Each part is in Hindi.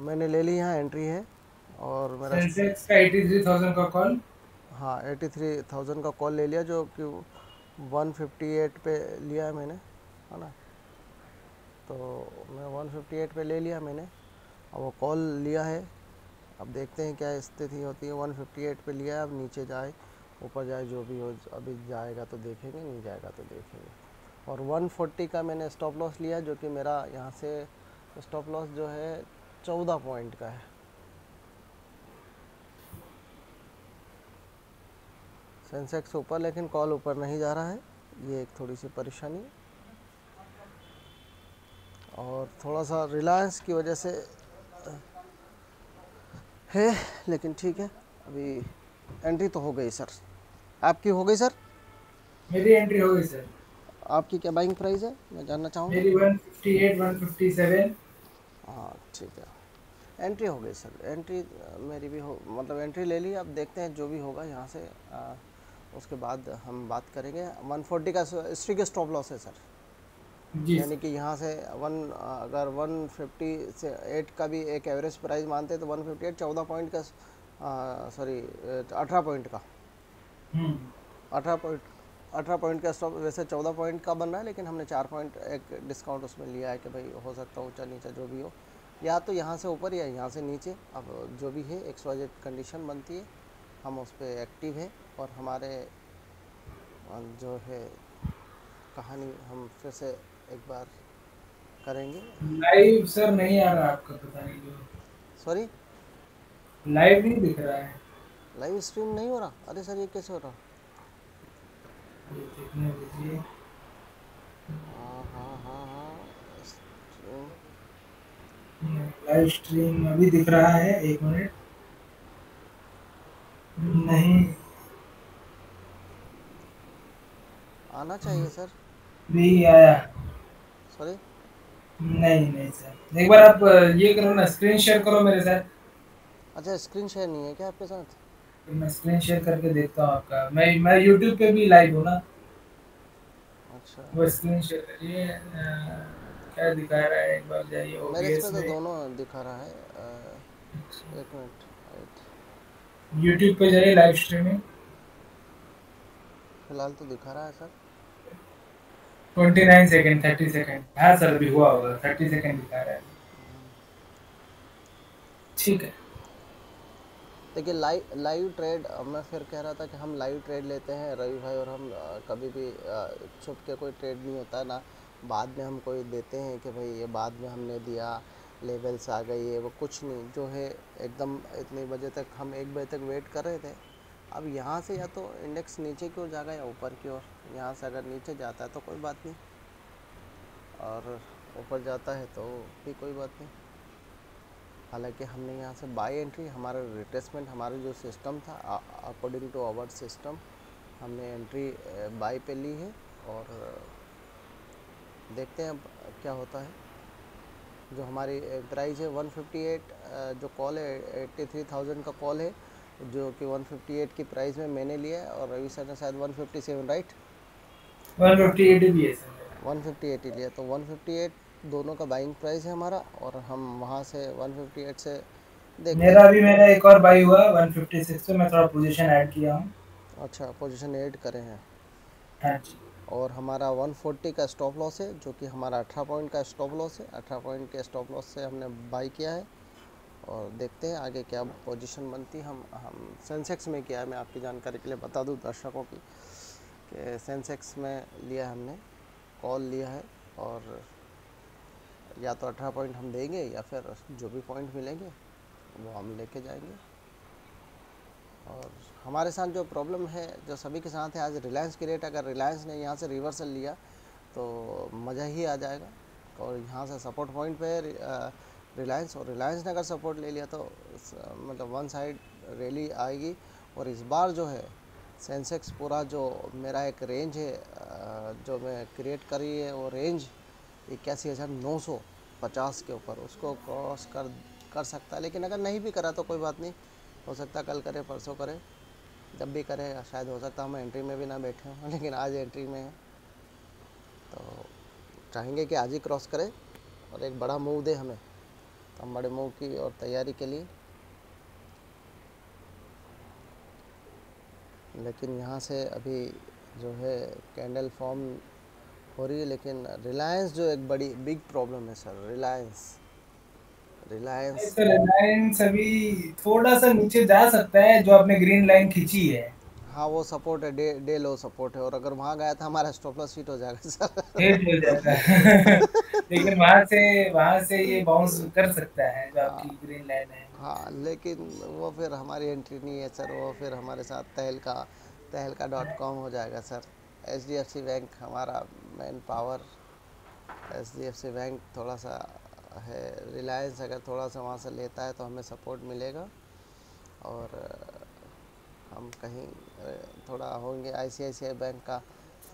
मैंने ले ली, यहाँ एंट्री है और मेरा सेंसेक्स का 83,000 का कॉल। हाँ 83,000 का कॉल ले लिया, जो कि 158 पे लिया है मैंने, है ना। तो मैं 158 पे ले लिया मैंने, अब वो कॉल लिया है। अब देखते हैं क्या स्थिति होती है। 158 पे लिया है, अब नीचे जाए ऊपर जाए जो भी हो, अभी जाएगा तो देखेंगे, नहीं जाएगा तो देखेंगे। और 140 का मैंने स्टॉप लॉस लिया, जो कि मेरा यहाँ से स्टॉप लॉस जो है 14 पॉइंट का है। सेंसेक्स ऊपर, लेकिन कॉल ऊपर नहीं जा रहा है, ये एक थोड़ी सी परेशानी। और थोड़ा सा रिलायंस की वजह से है, लेकिन ठीक है। अभी एंट्री तो हो गई सर, आपकी हो गई सर? मेरी एंट्री हो गई सर। आपकी क्या बाइंग प्राइस है, मैं जानना चाहूँगा? मेरी 158, 157। हाँ ठीक है, एंट्री हो गई सर, एंट्री मेरी भी हो, मतलब एंट्री ले ली। अब देखते हैं जो भी होगा यहाँ से, उसके बाद हम बात करेंगे। 140 का स्ट्रिक स्टॉप लॉस है सर, जी यानी सर। कि यहाँ से अगर 150 से 8 का भी एक एवरेज प्राइस मानते हैं तो 158 14 पॉइंट का, सॉरी 18 पॉइंट का, हम्म। 18 पॉइंट का स्टॉप। वैसे 14 पॉइंट का बन रहा है, लेकिन हमने 4 पॉइंट एक डिस्काउंट उसमें लिया है कि भाई हो सकता है ऊंचा नीचा जो भी हो, या तो यहाँ से ऊपर या यहाँ से नीचे। अब जो भी है XYZ कंडीशन बनती है, हम उस पर एक्टिव है। और हमारे जो है कहानी हम फिर से एक बार करेंगे। लाइव सर नहीं आ रहा आपका, पता नहीं क्यों। सॉरी, लाइव नहीं दिख रहा है। लाइव स्ट्रीम नहीं हो रहा? अरे सर ये कैसे हो रहा? ये देखने दीजिए। हाँ हाँ हाँ हाँ, स्ट्रीम लाइव स्ट्रीम अभी दिख रहा है, एक मिनट। नहीं। आना चाहिए सर। नहीं आया। सॉरी। नहीं नहीं सर, एक बार आप ये करो ना, स्क्रीन शेयर करो मेरे साथ। अच्छा, स्क्रीन शेयर नहीं है क्या आपके साथ? फिर मैं स्क्रीन शेयर करके देखता हूँ आपका। मैं यूट्यूब पे भी लाइव हूँ ना। अच्छा, वो स्क्रीन शेयर करिए। क्या दिखा रहा है, एक बार जाइए मेरे इस ओबीएस पे तो में। दोनों दिखा रहा है। एक मिनट, वेट। यूट्यूब पे जाइए, लाइव स्ट्रीमिंग। फिलहाल तो दिखा रहा है सर। 29 सेकेंड, 30 सेकेंड, हाँ सर अभी हुआ होगा, 30 सेकेंड दिखा रहा है। ठीक है। देखिए लाइव लाइव ट्रेड, मैं फिर कह रहा था कि हम लाइव ट्रेड लेते हैं रवि भाई, और हम कभी भी छुप के कोई ट्रेड नहीं होता है ना। बाद में हम कोई देते हैं कि भाई ये बाद में हमने दिया, लेवल्स आ गई है, वो कुछ नहीं जो है। एकदम इतने बजे तक, हम 1 बजे तक वेट कर रहे थे। अब यहाँ से या तो इंडेक्स नीचे की ओर जाएगा या ऊपर की ओर। यहाँ से अगर नीचे जाता है तो कोई बात नहीं, और ऊपर जाता है तो भी कोई बात नहीं। हालांकि हमने यहाँ से बाय एंट्री, हमारा रिट्रेसमेंट, हमारा जो सिस्टम था अकॉर्डिंग टू आवर सिस्टम, हमने एंट्री बाय पे ली है। और देखते हैं अब क्या होता है। जो हमारी प्राइस है 158, जो कॉल है 83,000 का कॉल है, जो कि 158 की प्राइस में मैंने लिया है, और रवि सर ने शायद 157, राइट? 158 भी है सर मेरा। 158 ही लिया, तो 158 दोनों का बाइंग प्राइस है हमारा, और हम वहाँ से 158 से देखते हैं। मेरा एक और बाई हुआ 156 पे, मैं थोड़ा पोजीशन ऐड किया हूँ। अच्छा, पोजीशन ऐड करे हैं। हाँ जी। और हमारा 140 का स्टॉप लॉस है, जो कि हमारा 18 पॉइंट का स्टॉप लॉस है। 18 पॉइंट के स्टॉप लॉस से हमने बाई किया है, और देखते हैं आगे क्या पोजीशन बनती है। हम सेंसेक्स में किया है, मैं आपकी जानकारी के लिए बता दूं दर्शकों की, कि सेंसेक्स में लिया है हमने, कॉल लिया है। और या तो 18 पॉइंट हम देंगे, या फिर जो भी पॉइंट मिलेंगे वो हम लेके जाएंगे। और हमारे साथ जो प्रॉब्लम है, जो सभी के साथ है, आज रिलायंस की रेट, अगर रिलायंस ने यहाँ से रिवर्सल लिया तो मज़ा ही आ जाएगा। और यहाँ से सपोर्ट पॉइंट पे रिलायंस, और रिलायंस ने अगर सपोर्ट ले लिया तो मतलब वन साइड रैली आएगी। और इस बार जो है सेंसेक्स पूरा, जो मेरा एक रेंज है जो मैं क्रिएट करी है, वो रेंज 81,950 के ऊपर, उसको क्रॉस कर सकता है। लेकिन अगर नहीं भी करा तो कोई बात नहीं, हो सकता है कल करे, परसों करे, जब भी करे शायद हो सकता है हम एंट्री में भी ना बैठे हों, लेकिन आज एंट्री में है तो चाहेंगे कि आज ही क्रॉस करे और एक बड़ा मूव दे हमें। हम बड़े मूव की और तैयारी के लिए, लेकिन यहाँ से अभी जो है कैंडल फॉर्म हो रही है। लेकिन रिलायंस जो एक बड़ी बिग प्रॉब्लम है सर, रिलायंस नहीं रिलायंस सर, रिलायंस अभी थोड़ा सा नीचे जा सकता है, जो आपने ग्रीन लाइन खींची है। हाँ वो सपोर्ट है, डे लो सपोर्ट है, और अगर वहाँ गया था हमारा स्टॉप लॉस हिट हो जाएगा हिट सर। हो जाता है। लेकिन वहां से ये बाउंस कर सकता है, जो हाँ आपकी ग्रीन लाइन है। हाँ, लेकिन वो फिर हमारी एंट्री नहीं है सर, वो फिर हमारे साथ तहलका.com हो जाएगा सर। HDFC बैंक हमारा मेन पावर, HDFC बैंक थोड़ा सा है। रिलायंस अगर थोड़ा सा वहाँ से लेता है तो हमें सपोर्ट मिलेगा, और हम कहीं थोड़ा होंगे। ICICI बैंक का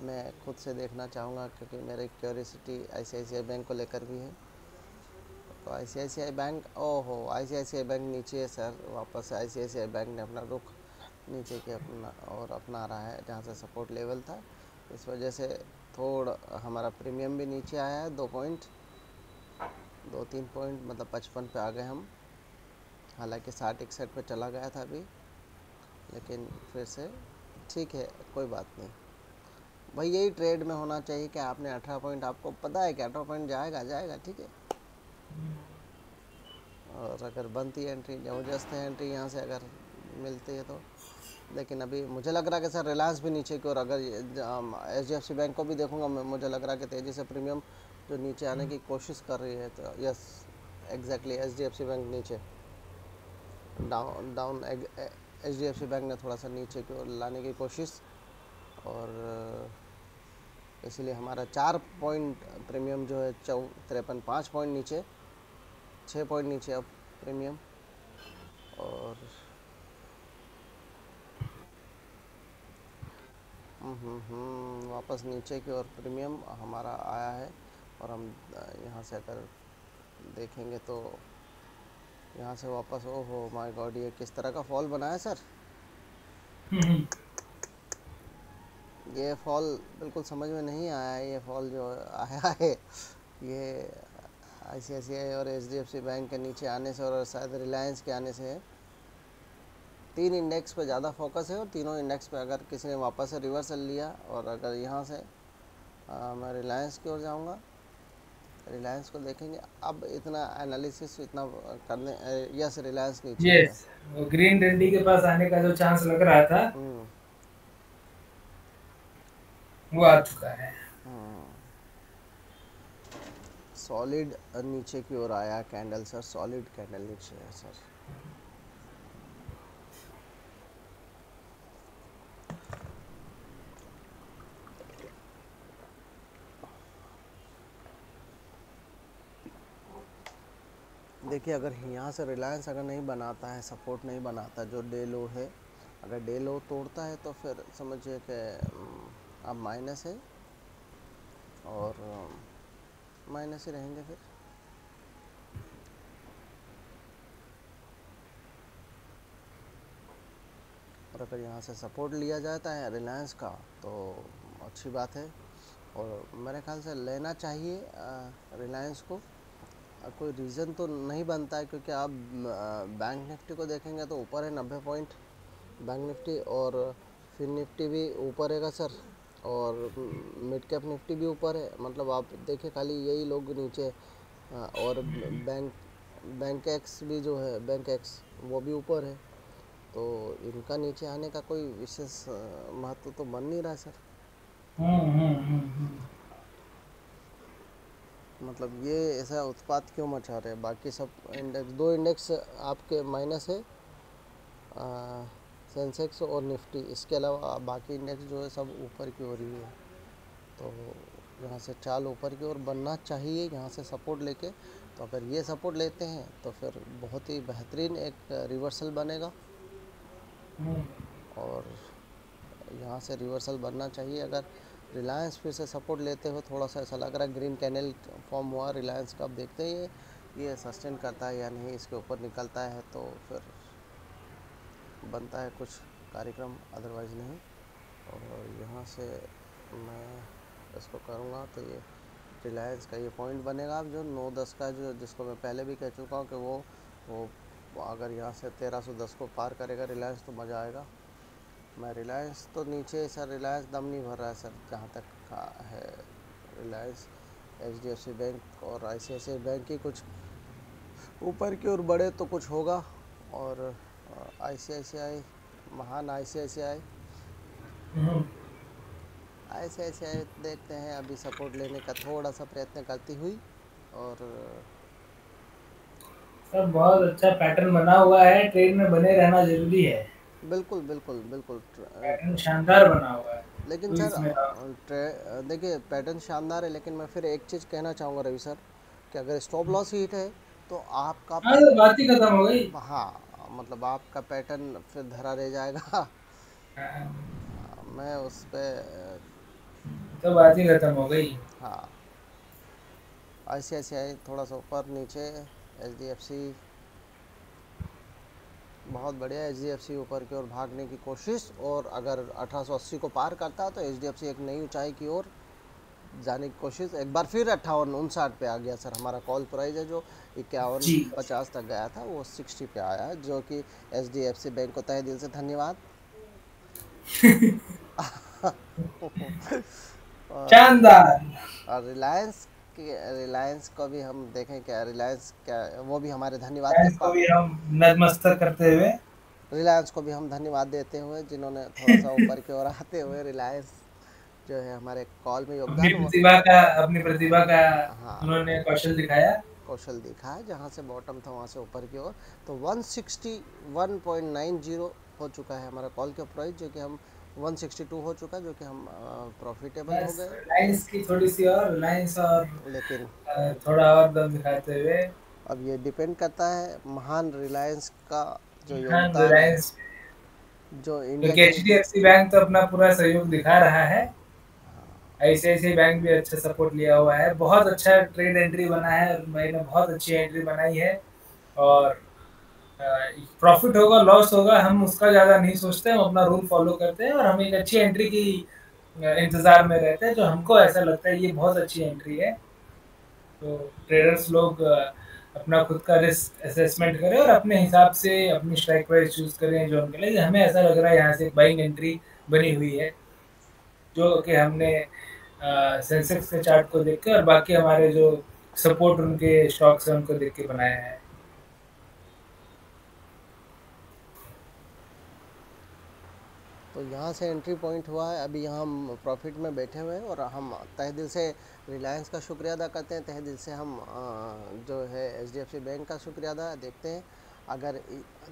मैं खुद से देखना चाहूँगा, क्योंकि मेरी क्यूरियोसिटी ICICI बैंक को लेकर भी है। तो ICICI बैंक, ओहो ICICI बैंक नीचे है सर, वापस ICICI बैंक ने अपना रुख नीचे के अपना रहा है, जहाँ से सपोर्ट लेवल था। इस वजह से थोड़ा हमारा प्रीमियम भी नीचे आया है, 2-3 पॉइंट, मतलब 55 पे आ गए हम। हालांकि 60-61 पे चला गया था अभी, लेकिन फिर से ठीक है, कोई बात नहीं भाई। यही ट्रेड में होना चाहिए कि आपने 18 पॉइंट, आपको पता है कि 18 पॉइंट जाएगा जाएगा, ठीक है। और अगर बनती एंट्री, ज़बरदस्त है एंट्री यहाँ से अगर मिलती है तो। लेकिन अभी मुझे लग रहा है कि सर रिलायंस भी नीचे की ओर, अगर HDFC बैंक को भी देखूंगा मैं, मुझे लग रहा है कि तेज़ी से प्रीमियम जो नीचे आने की कोशिश कर रही है। तो यस एग्जैक्टली, HDFC बैंक नीचे डाउन डाउन HDFC बैंक ने थोड़ा सा नीचे की ओर लाने की कोशिश, और इसलिए हमारा 4 पॉइंट प्रीमियम जो है 53, 5 पॉइंट नीचे, 6 पॉइंट नीचे अब प्रीमियम। और वापस नीचे की ओर प्रीमियम हमारा आया है। और हम यहाँ से अगर देखेंगे तो यहाँ से वापस, ओहो माय गॉड, ये किस तरह का फॉल बनाया सर। हम्म। ये फॉल बिल्कुल समझ में नहीं आया है, ये फॉल जो आया है ये ICICI और HDFC बैंक के नीचे आने से, और शायद रिलायंस के आने से है। 3 इंडेक्स पे ज़्यादा फोकस है, और तीनों इंडेक्स पे अगर किसी ने वापस से रिवर्सल लिया, और अगर यहाँ से मैं रिलायंस की ओर जाऊँगा, रिलायंस को देखेंगे। अब इतना एनालिसिस इतना करने, यस रिलायंस नीचे ही है। यस, वो ग्रीन डंडी के पास आने का जो चांस लग रहा था, हम्म वो आ चुका है। सॉलिड नीचे की ओर आया कैंडल सर, सॉलिड कैंडल नीचे है सर। देखिए अगर यहाँ से रिलायंस अगर नहीं बनाता है, सपोर्ट नहीं बनाता, जो डे लो है, अगर डे लो तोड़ता है तो फिर समझिए कि अब माइनस है, और माइनस ही रहेंगे फिर। और अगर यहाँ से सपोर्ट लिया जाता है रिलायंस का तो अच्छी बात है, और मेरे ख्याल से लेना चाहिए रिलायंस को। कोई रीज़न तो नहीं बनता है, क्योंकि आप बैंक निफ्टी को देखेंगे तो ऊपर है 90 पॉइंट बैंक निफ्टी, और फिर निफ्टी भी ऊपर है सर, और मिड कैप निफ्टी भी ऊपर है। मतलब आप देखिए खाली यही लोग नीचे, और बैंक एक्स भी जो है, बैंक एक्स वो भी ऊपर है। तो इनका नीचे आने का कोई विशेष महत्व तो बन नहीं रहा सर। हम्म। मतलब ये ऐसा उत्पात क्यों मचा रहे हैं। बाकी सब इंडेक्स, 2 इंडेक्स आपके माइनस है, सेंसेक्स और निफ्टी, इसके अलावा बाकी इंडेक्स जो है सब ऊपर की ओर ही है। तो यहाँ से चाल ऊपर की ओर बनना चाहिए, यहाँ से सपोर्ट लेके। तो अगर ये सपोर्ट लेते हैं तो फिर बहुत ही बेहतरीन एक रिवर्सल बनेगा, और यहाँ से रिवर्सल बनना चाहिए। अगर रिलायंस फिर से सपोर्ट लेते हुए, थोड़ा सा ऐसा लग रहा है ग्रीन कैंडल फॉर्म हुआ रिलायंस का, अब देखते हैं ये सस्टेन करता है या नहीं, इसके ऊपर निकलता है तो फिर बनता है कुछ कार्यक्रम, अदरवाइज़ नहीं। और यहाँ से मैं इसको करूँगा तो ये रिलायंस का ये पॉइंट बनेगा अब जो 9-10 का, जो जिसको मैं पहले भी कह चुका हूँ कि वो अगर यहाँ से 1310 को पार करेगा रिलायंस तो मज़ा आएगा। मैं रिलायंस तो नीचे सर, रिलायंस दम नहीं भर रहा है सर जहाँ तक का है। रिलायंस, HDFC बैंक और ICICI बैंक की कुछ ऊपर की ओर बढ़े तो कुछ होगा। और ICICI, महान ICICI हम्म, ICICI देखते हैं, अभी सपोर्ट लेने का थोड़ा सा प्रयत्न करती हुई। और सब बहुत अच्छा पैटर्न बना हुआ है, ट्रेड में बने रहना जरूरी है। बिल्कुल बिल्कुल बिल्कुल पैटर्न शानदार बना हुआ है, लेकिन कोई सर इसमें देखिए पैटर्न शानदार है, लेकिन मैं फिर एक चीज़ कहना चाहूँगा रवि सर कि अगर स्टॉप लॉस हिट है तो आपका हाँ, तो बात ही खत्म हो गई। हाँ मतलब आपका पैटर्न फिर धरा रह जाएगा। हाँ, मैं उस पर तो बात ही खत्म हो गई। हाँ, ICICI थोड़ा सा ऊपर नीचे, HDFC बहुत बढ़िया, HDFC ऊपर की ओर भागने की कोशिश, और अगर 1880 को पार करता है तो HDFC एक नई ऊंचाई की ओर जाने की कोशिश। एक बार फिर 58-59 पे आ गया सर, हमारा कॉल प्राइस है जो जी। 51-50 तक गया था वो 60 पे आया है, जो कि HDFC बैंक को तहे दिल से धन्यवाद। और शानदार। और रिलायंस को भी हम देखें, क्या रिलायंस क्या वो भी हमारे धन्यवाद के फैंस को भी हम नतमस्तक करते हुए रिलायंस को भी हम धन्यवाद देते हुए, जिन्होंने थोड़ा सा ऊपर की ओर आते हुए रिलायंस जो है हमारे कॉल में योगदान वो अपनी प्रतिभा का हाँ उन्होंने कौशल दिखाया। कौशल दिखा है, जहाँ से बॉटम था वहाँ से ऊपर की ओर। तो 161.90 हो चुका है हमारा कॉल का प्राइस, जो कि हम 162 हो चुका है, जो कि हम प्रॉफिटेबल हो बस गए। रिलायंस की थोड़ी सी और रिलायंस और लेकिन थोड़ा और दम दिखाते हुए अब ये डिपेंड करता है महान रिलायंस का जो हाँ योगदान है, रिलायंस, जो इंडिया क्योंकि की HDFC बैंक तो अपना पूरा सहयोग दिखा रहा है। ICICI बैंक भी अच्छा सपोर्ट लिया हुआ है, बहुत अच्छा ट्रेड एंट्री बना है, भाई ने बहुत अच्छी एंट्री बनाई है। और प्रॉफिट होगा लॉस होगा हम उसका ज़्यादा नहीं सोचते, हम अपना रूल फॉलो करते हैं और हम एक अच्छी एंट्री की इंतज़ार में रहते हैं, जो हमको ऐसा लगता है ये बहुत अच्छी एंट्री है। तो ट्रेडर्स लोग अपना खुद का रिस्क असेसमेंट करें और अपने हिसाब से अपनी स्ट्राइक प्राइस चूज करें जो उनके लिए। हमें ऐसा लग रहा है यहाँ से एक बाइंग एंट्री बनी हुई है, जो कि हमने सेंसेक्स के चार्ट को देख के और बाकी हमारे जो सपोर्ट उनके स्टॉक्स हैं उनको देख के बनाया है। तो यहाँ से एंट्री पॉइंट हुआ है, अभी यहाँ हम प्रॉफिट में बैठे हुए हैं और हम तहे दिल से रिलायंस का शुक्रिया अदा करते हैं, तहे दिल से हम जो है HDFC बैंक का शुक्रिया अदा देखते हैं। अगर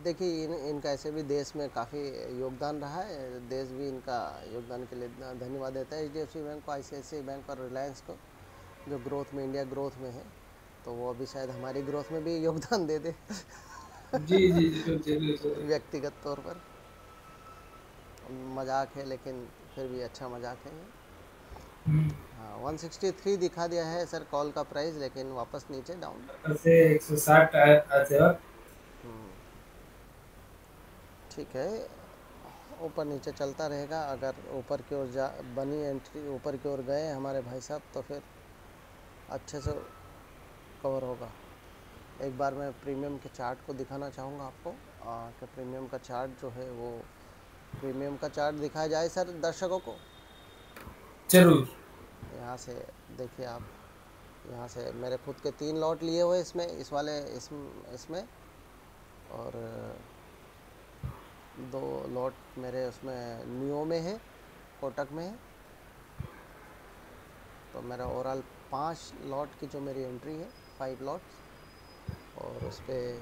देखिए इनका ऐसे भी देश में काफ़ी योगदान रहा है, देश भी इनका योगदान के लिए धन्यवाद देता है HDFC बैंक को, ICICI बैंक और रिलायंस को, जो ग्रोथ में, इंडिया ग्रोथ में है। तो वो अभी शायद हमारी ग्रोथ में भी योगदान दे दे जी जी जरूर जरूर जरूर। व्यक्तिगत तौर पर। मजाक है लेकिन फिर भी अच्छा मजाक है। हाँ 163 दिखा दिया है सर कॉल का प्राइस, लेकिन वापस नीचे डाउन। से 160 आते वक्त ठीक है, ऊपर नीचे चलता रहेगा। अगर ऊपर की ओर जा बनी एंट्री, ऊपर की ओर गए हमारे भाई साहब, तो फिर अच्छे से कवर होगा। एक बार मैं प्रीमियम के चार्ट को दिखाना चाहूँगा आपको कि प्रीमियम का चार्ट जो है वो, प्रीमियम का चार्ट दिखाया जाए सर दर्शकों को। जरूर। यहाँ से देखिए आप, यहाँ से मेरे खुद के 3 लॉट लिए हुए इसमें, इस वाले इसमें और 2 लॉट मेरे उसमें नियो में है, कोटक में है। तो मेरा ओवरऑल 5 लॉट की जो मेरी एंट्री है, 5 लॉट्स। और उस पर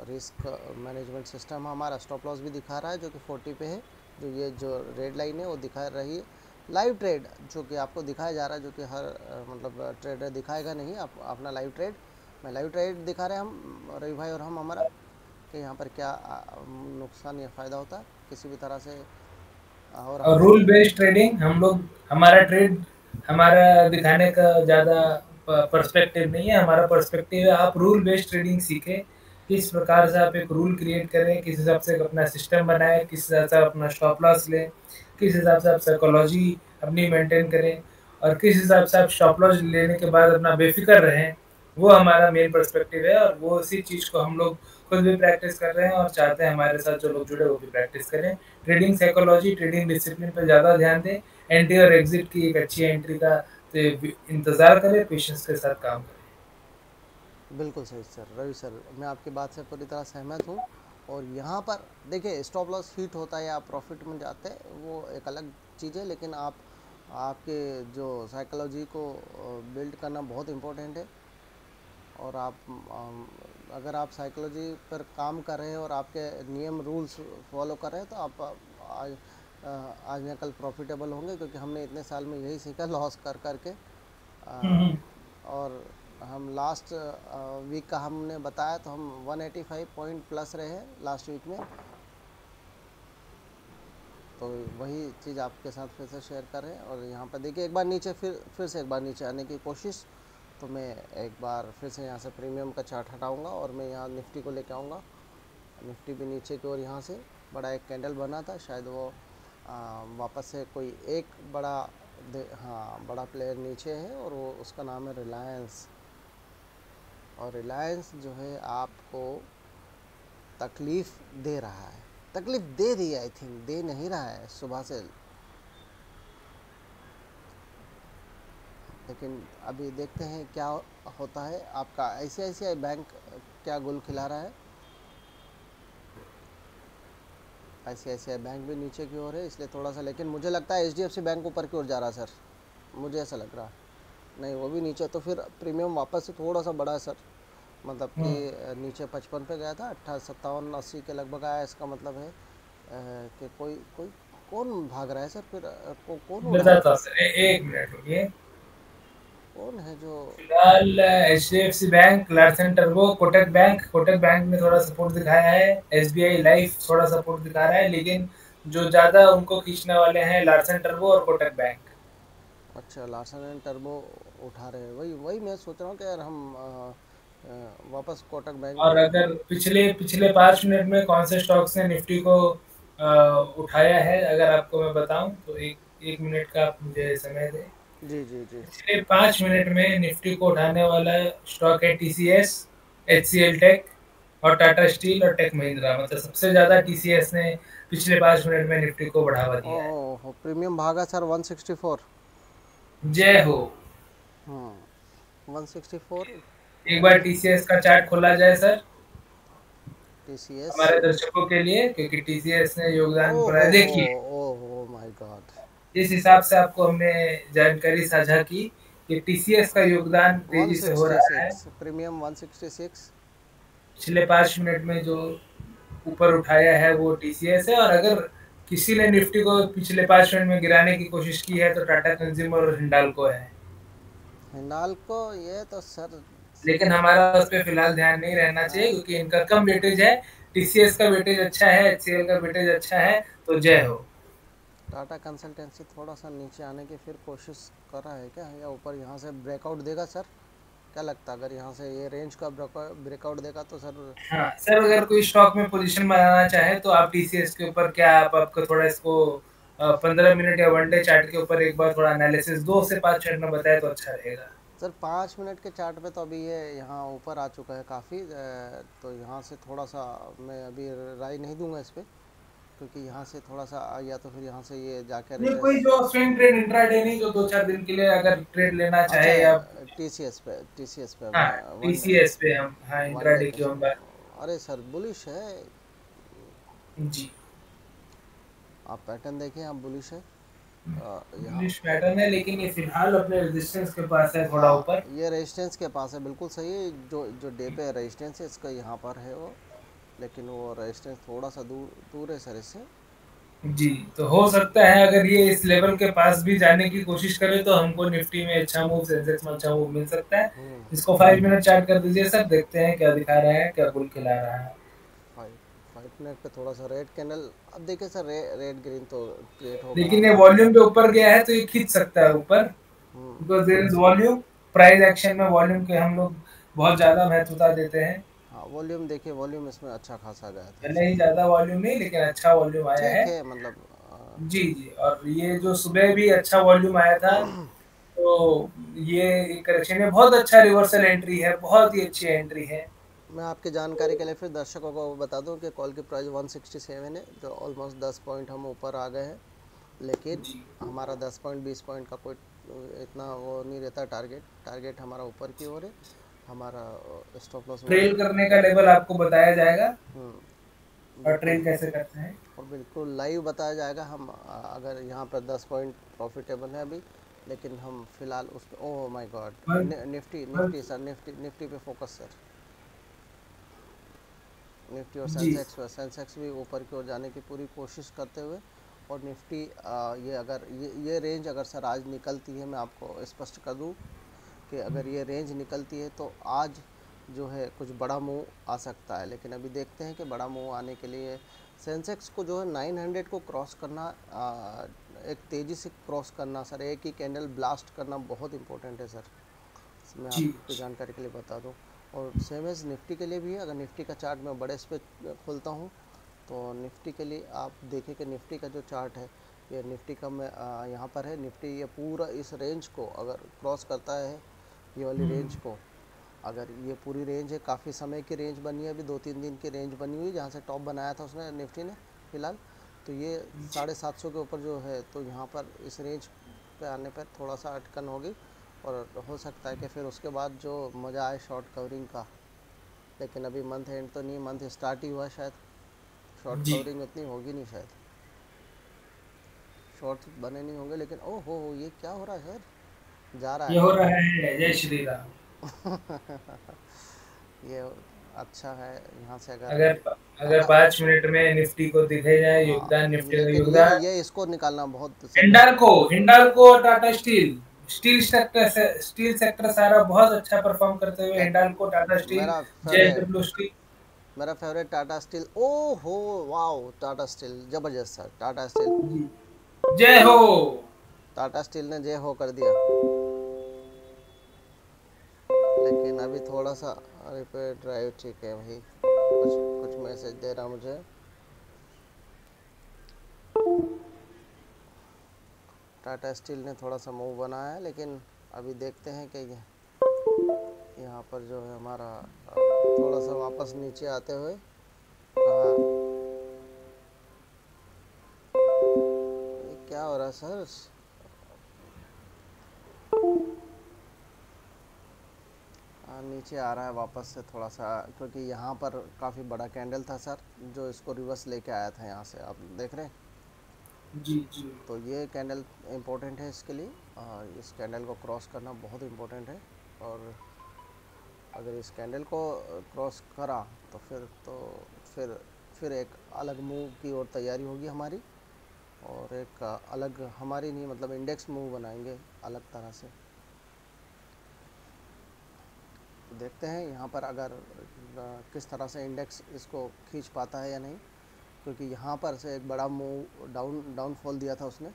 रिस्क मैनेजमेंट सिस्टम हमारा स्टॉप लॉस भी दिखा रहा है, जो कि 40 पे है। जो ये जो रेड लाइन है वो दिखा रही है लाइव ट्रेड, जो कि आपको दिखाया जा रहा है, जो कि हर मतलब ट्रेडर दिखाएगा नहीं। आप अपना लाइव ट्रेड, मैं लाइव ट्रेड दिखा रहे हैं हम रवि भाई और हम हमारा, कि यहाँ पर क्या नुकसान या फ़ायदा होता है किसी भी तरह से। और और हमने रूल बेस्ड ट्रेडिंग हम लोग, हमारा ट्रेड हमारा दिखाने का ज़्यादा पर्सपेक्टिव नहीं है, हमारा पर्सपेक्टिव है आप रूल बेस्ड ट्रेडिंग सीखें, किस प्रकार से आप एक रूल क्रिएट करें, किस हिसाब से अपना सिस्टम बनाएं, किस हिसाब से आप अपना स्टॉप लॉस लें, किस हिसाब से आप साइकोलॉजी अपनी मेंटेन करें। और किस हिसाब से आप स्टॉप लॉस लेने के बाद अपना बेफिक्र रहें, वो हमारा मेन पर्सपेक्टिव है। और वो इसी चीज़ को हम लोग खुद भी प्रैक्टिस कर रहे हैं और चाहते हैं हमारे साथ जो लोग जुड़े वो भी प्रैक्टिस करें। ट्रेडिंग साइकोलॉजी, ट्रेडिंग डिसिप्लिन पर ज़्यादा ध्यान दें, एंट्री और एग्जिट की एक अच्छी एंट्री का तो इंतज़ार करें, पेशेंस के साथ काम करें। बिल्कुल सही सर, रवि सर, मैं आपकी बात से पूरी तरह सहमत हूँ। और यहाँ पर देखिए, स्टॉप लॉस हिट होता है या आप प्रॉफिट में जाते हैं वो एक अलग चीज़ है, लेकिन आप आपके जो साइकोलॉजी को बिल्ड करना बहुत इम्पोर्टेंट है। और आप अगर आप साइकोलॉजी पर काम कर रहे हैं और आपके नियम रूल्स फॉलो कर रहे हैं तो आप आज आज या कल प्रॉफिटेबल होंगे, क्योंकि हमने इतने साल में यही सीखा लॉस कर करके। हम्म। और हम लास्ट वीक का हमने बताया तो हम 185 पॉइंट प्लस रहे हैं लास्ट वीक में। तो वही चीज़ आपके साथ फिर से शेयर कर रहे हैं। और यहाँ पर देखिए, एक बार नीचे फिर से एक बार नीचे आने की कोशिश। तो मैं एक बार फिर से यहाँ से प्रीमियम का चार्ट हटाऊंगा और मैं यहाँ निफ्टी को लेके आऊँगा। निफ्टी भी नीचे की ओर यहाँ से बड़ा एक कैंडल बना था, शायद वो वापस से कोई एक बड़ा हाँ बड़ा प्लेयर नीचे है और वो उसका नाम है रिलायंस। और रिलायंस जो है आपको तकलीफ़ दे रहा है, तकलीफ़ दे रही है, आई थिंक दे नहीं रहा है सुबह से, लेकिन अभी देखते हैं क्या होता है। आपका ICICI बैंक क्या गुल खिला रहा है। ICICI बैंक भी नीचे की ओर है, इसलिए थोड़ा सा, लेकिन मुझे लगता है HDFC बैंक ऊपर की ओर जा रहा है सर, मुझे ऐसा लग रहा है। नहीं, वो भी नीचे, तो फिर प्रीमियम वापस से थोड़ा सा बढ़ा है सर, मतलब कि नीचे 55 पे गया था, 57-80 के लगभग आया। इसका मतलब है कि कोई कोई कौन भाग रहा है सर फिर, कौन उड़ रहा है, बताता हूँ सर, एक मिनट रुकिए। कौन है जो। फिलहाल HDFC bank, Larsen turbo, Kotak bank ने थोड़ा सपोर्ट दिखाया है, SBI लाइफ थोड़ा सपोर्ट दिखा रहा है, लेकिन जो ज़्यादा उनको खींचने वाले हैं लार्सन टर्बो और कोटक बैंक। अच्छा, लार्सन एंड टर्बो उठा रहे हैं, वही वही मैं सोच रहा हूँ कि यार हम वापस कोटक बैंक। और अगर पिछले पिछले 5 मिनट में कौन से स्टॉक्स ने निफ्टी को उठाया है, अगर आपको मैं बताऊं तो एक एक मिनट का आप मुझे समय दें। जी जी जी। पिछले 5 मिनट में निफ्टी को उठाने वाला स्टॉक है TCS, HCL टेक और टाटा स्टील और टेक महिंद्रा। मतलब सबसे ज्यादा TCS ने पिछले 5 मिनट में निफ्टी को बढ़ावा दिया है। ओह, प्रीमियम भागा सर 164। जय हो। 164। एक बार TCS का चार्ट खोला जाए सर, TCS। हमारे दर्शकों के लिए, क्योंकि TCS ने योगदान ओह बढ़ाया। हो, देखिए, ओह माय गॉड। जिस हिसाब से आपको हमने जानकारी साझा की कि TCS का योगदान तेजी से हो रहा है। 166 प्रीमियम 166। पिछले 5 मिनट में जो ऊपर उठाया है वो TCS है। और अगर किसी ने निफ्टी को पिछले 5 मिनट में गिराने की कोशिश की है तो टाटा कंज्यूमर और हिंडाल्को है। हिंडाल्को, ये तो सर। लेकिन हमारा उस पर फिलहाल ध्यान नहीं रहना चाहिए, क्योंकि इनका कम वेटेज है। TCS का वेटेज अच्छा है, HCL का वेटेज अच्छा है, तो जय हो। टाटा कंसल्टेंसी थोड़ा सा नीचे आने की फिर कोशिश कर रहा है क्या, या ऊपर यहाँ से ब्रेकआउट देगा सर, क्या लगता है? अगर यहाँ से ये रेंज का ब्रेकआउट देगा तो सर। हाँ सर, अगर कोई स्टॉक में पोजीशन बनाना चाहे तो आप TCS के ऊपर, क्या आप आपको थोड़ा इसको 15 मिनट या वनडे चार्ट के ऊपर एक बार थोड़ा एनालिसिस 2 से 5 मिनट में बताए तो अच्छा रहेगा। सर 5 मिनट के चार्ट पे तो अभी ये यहाँ ऊपर आ चुका है काफ़ी, तो यहाँ से थोड़ा सा मैं अभी राय नहीं दूंगा इस पर, क्योंकि यहाँ से थोड़ा सा या तो फिर यहाँ से ये जाकर नहीं, कोई जो स्विंग ट्रेड, इंट्राडे नहीं, जो 2-4 दिन के लिए अगर ट्रेड लेना अच्छा, चाहे या। TCS पे हाँ, मैं TCS पे हम, हाँ, वन डे इंट्राडे पे। की हम बात। अरे सर बुलिश है, जी, आप पैटर्न देखें, आप बुलिश है यहाँ। इंग्लिश पैटर्न है, लेकिन ये फिलहाल अपने रेजिस्टेंस के पास है थोड़ा हाँ, ऊपर। ये रेजिस्टेंस के पास है, बिल्कुल सही है। जो जो डे पे रेजिस्टेंस है इसका यहाँ पर है वो, लेकिन वो रेजिस्टेंस थोड़ा सा दूर दूर है सर इससे। जी, तो हो सकता है अगर ये इस लेवल के पास भी जाने की कोशिश करे तो हमको निफ्टी में अच्छा मूव, सेंसेक्स में अच्छा मूव मिल सकता है। हम्म। इसको 5 मिनट चार्ट कर दीजिए सर, देखते हैं क्या दिखा रहा है, क्या बुल खिला रहा है। 5 मिनट पे थोड़ा सा रेड कैंडल, अब देखिए सर, रेड ग्रीन तो क्रिएट होगा। लेकिन ये वॉल्यूम पे ऊपर गया है तो ये खींच सकता है ऊपर, hmm. Because there is volume. Price action में वॉल्यूम के हम लोग बहुत ज़्यादा महत्वता देते हैं। हाँ, वॉल्यूम देखिए, वॉल्यूम इसमें अच्छा खासा गया था भले ही इसका। ज़्यादा वॉल्यूम नहीं, लेकिन अच्छा वॉल्यूम आया ठीक है। है, मतलब जी जी, और ये जो सुबह भी अच्छा वॉल्यूम आया था, तो ये करेक्शन में बहुत अच्छा रिवर्सल एंट्री है, बहुत ही अच्छी एंट्री है। मैं आपकी जानकारी के लिए फिर दर्शकों को बता दूं कि कॉल की प्राइस 167 है, जो ऑलमोस्ट 10 पॉइंट हम ऊपर आ गए हैं। लेकिन जी। हमारा 10 पॉइंट 20 पॉइंट का कोई इतना वो नहीं रहता। टारगेट टारगेट हमारा ऊपर की ओर है। हमारा स्टॉप लॉस वन। ट्रेल करने का लेवल आपको बताया जाएगा और बिल्कुल। ट्रेल कैसे करते हैं। और बिल्कुल लाइव बताया जाएगा। हम अगर यहाँ पर 10 पॉइंट प्रॉफिटेबल है अभी, लेकिन हम फिलहाल उस पर, oh my God, one Nifty one Nifty sir, Nifty Nifty पे फोकस सर। निफ्टी और जी सेंसेक्स पर, सेंसेक्स भी ऊपर की ओर जाने की पूरी कोशिश करते हुए, और निफ्टी ये अगर ये रेंज अगर सर आज निकलती है, मैं आपको स्पष्ट कर दूं कि अगर ये रेंज निकलती है तो आज जो है कुछ बड़ा मूव आ सकता है। लेकिन अभी देखते हैं कि बड़ा मूव आने के लिए सेंसेक्स को जो है 900 को क्रॉस करना, एक तेज़ी से क्रॉस करना सर, एक ही कैंडल ब्लास्ट करना बहुत इंपॉर्टेंट है सर। मैं जी आपकी जानकारी के लिए बता दूं। और सेम एज निफ्टी के लिए भी है। अगर निफ्टी का चार्ट मैं बड़े इस पर खोलता हूं, तो निफ्टी के लिए आप देखें कि निफ्टी का जो चार्ट है, ये निफ्टी का मैं यहाँ पर है। निफ्टी ये पूरा इस रेंज को अगर क्रॉस करता है, ये वाली रेंज को, अगर ये पूरी रेंज है, काफ़ी समय की रेंज बनी है, अभी 2-3 दिन की रेंज बनी हुई, जहाँ से टॉप बनाया था उसने निफ्टी ने फिलहाल। तो ये 750 के ऊपर जो है, तो यहाँ पर इस रेंज पे आने पर थोड़ा सा अटकन होगी, और हो सकता है कि फिर उसके बाद जो मज़ा आए शॉर्ट कवरिंग का। लेकिन अभी मंथ एंड तो नहीं, मंथ स्टार्ट ही हुआ है शायद, शॉर्ट जी। कवरिंग उतनी होगी नहीं शायद, शॉर्ट बने नहीं होंगे। लेकिन ओह हो, ये क्या हो रहा है सर, जा रहा ये हो है रहा है, जय श्री राम। ये अच्छा है। यहाँ से अगर अगर अगर अगर 5 मिनट में निफ्टी को दिखे जाए हाँ, योगदान, निफ्टी का लेकिन ये योगदान। ये इसको निकालना बहुत समय। हिंडाल्को और टाटा स्टील, स्टील सेक्टर सारा बहुत अच्छा परफॉर्म करते हुए, क्या, हिंडाल्को, टाटा स्टील, मेरा फेवरेट, जेएसडब्ल्यू स्टील। मेरा फेवरेट टाटा स्टील। ओ हो, वाओ, टाटा स्टील ज़बरदस्त सर, टाटा स्टील। जी, जय हो। टाटा स्टील ने जय हो कर दिया। लेकिन अभी थोड़ा सा रिपेयर ड्राइव, ठीक है भाई, कुछ कुछ मैसेज दे रहा मुझे। टाटा स्टील ने थोड़ा सा मूव बनाया है, लेकिन अभी देखते हैं कि यहाँ पर जो है हमारा थोड़ा सा वापस नीचे आते हुए कहाँ, ये क्या हो रहा है सर। नीचे आ रहा है वापस से थोड़ा सा, क्योंकि यहाँ पर काफ़ी बड़ा कैंडल था सर, जो इसको रिवर्स लेके आया था यहाँ से, आप देख रहे हैं। जी जी तो ये कैंडल इम्पोर्टेंट है इसके लिए, इस कैंडल को क्रॉस करना बहुत इम्पोर्टेंट है। और अगर इस कैंडल को क्रॉस करा, तो फिर एक अलग मूव की ओर तैयारी होगी हमारी, और एक अलग हमारी नहीं, मतलब इंडेक्स मूव बनाएंगे अलग तरह से। तो देखते हैं यहाँ पर अगर किस तरह से इंडेक्स इसको खींच पाता है या नहीं, क्योंकि यहाँ पर से एक बड़ा मूव डाउनफॉल दिया था उसने।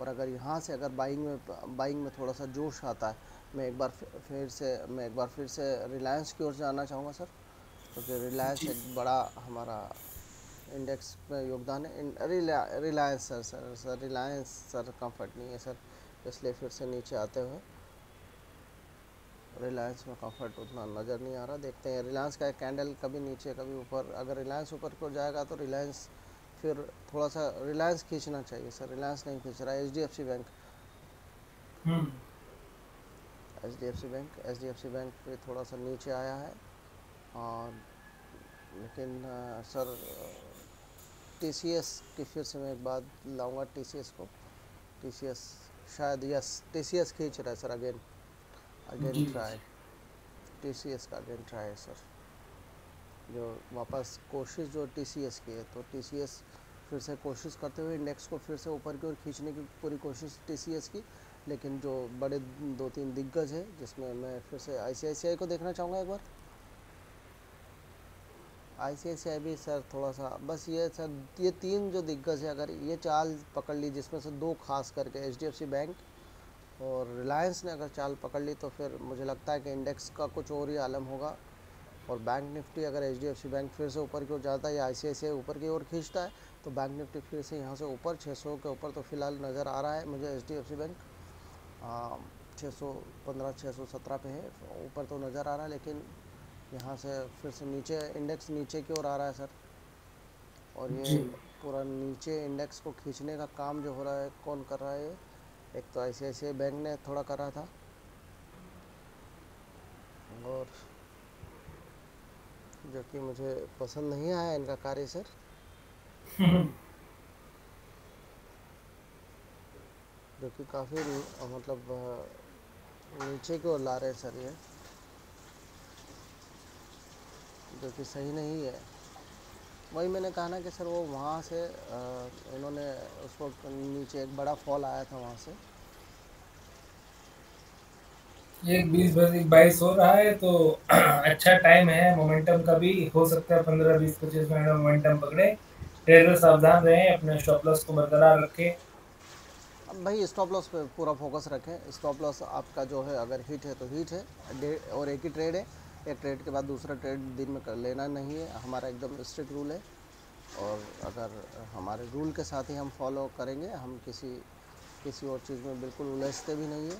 और अगर यहाँ से अगर बाइंग में थोड़ा सा जोश आता है, मैं एक बार फिर से रिलायंस की ओर जाना चाहूँगा सर, क्योंकि रिलायंस जी। एक बड़ा हमारा इंडेक्स में योगदान है। Reliance sir Reliance sir, comfort नहीं है सर, इसलिए फिर से नीचे आते हुए रिलायंस में कंफर्ट उतना नज़र नहीं आ रहा। देखते हैं रिलायंस का एक कैंडल कभी नीचे कभी ऊपर, अगर रिलायंस ऊपर को जाएगा तो रिलायंस, फिर थोड़ा सा रिलायंस खींचना चाहिए सर, रिलायंस नहीं खींच रहा है। Hmm. H D F C bank पे थोड़ा सा नीचे आया है। और लेकिन सर टी सी एस की फिर से मैं एक बात लाऊंगा, टी सी एस को, टी सी एस शायद, यस, टी सी एस खींच रहा है सर, अगेन अगेन जी ट्राई, टी सी एस का अगेन ट्राई है सर। जो वापस कोशिश जो टीसीएस की है, तो टीसीएस फिर से कोशिश करते हुए इंडेक्स को फिर से ऊपर की ओर खींचने की पूरी कोशिश टीसीएस की। लेकिन जो बड़े 2-3 दिग्गज है, जिसमें मैं फिर से आईसीआईसीआई को देखना चाहूँगा एक बार। आईसीआईसीआई भी सर थोड़ा सा, बस ये सर, ये 3 जो दिग्गज है, अगर ये चाल पकड़ ली, जिसमें से 2 खास करके एचडीएफसी बैंक और रिलायंस ने अगर चाल पकड़ ली, तो फिर मुझे लगता है कि इंडेक्स का कुछ और ही आलम होगा। और बैंक निफ्टी अगर एचडीएफसी बैंक फिर से ऊपर की ओर जाता है, या आईसीआईसीआई ऊपर की ओर खींचता है, तो बैंक निफ्टी फिर से यहाँ से ऊपर 600 के ऊपर तो फिलहाल नज़र आ रहा है मुझे एचडीएफसी बैंक। 615 617 पे है, ऊपर तो नज़र आ रहा है, लेकिन यहाँ से फिर से नीचे इंडेक्स नीचे की ओर आ रहा है सर। और ये जी। पूरा नीचे इंडेक्स को खींचने का काम जो हो रहा है, कौन कर रहा है ये? एक तो ICICI बैंक ने थोड़ा करा था, और जो कि मुझे पसंद नहीं आया इनका कार्य सर। जो कि काफ़ी मतलब नीचे की ओर ला रहे हैं सर ये, जो कि सही नहीं है। वही मैंने कहा ना कि सर वो वहाँ से इन्होंने उसको नीचे एक बड़ा फॉल आया था वहाँ से। एक 20 बस 22 हो रहा है तो अच्छा टाइम है मोमेंटम का भी। हो सकता है 15 20 25 मिनट में मोमेंटम पकड़े। ट्रेडर सावधान रहें, अपने स्टॉप लॉस को बरकरार रखें। अब भाई स्टॉप लॉस पे पूरा फोकस रखें। स्टॉप लॉस आपका जो है अगर हिट है तो हिट है, और एक ही ट्रेड है, एक ट्रेड के बाद दूसरा ट्रेड दिन में कर लेना नहीं है, हमारा एकदम स्ट्रिक्ट रूल है। और अगर हमारे रूल के साथ ही हम फॉलो करेंगे, हम किसी किसी और चीज़ में बिल्कुल उलझते भी नहीं है,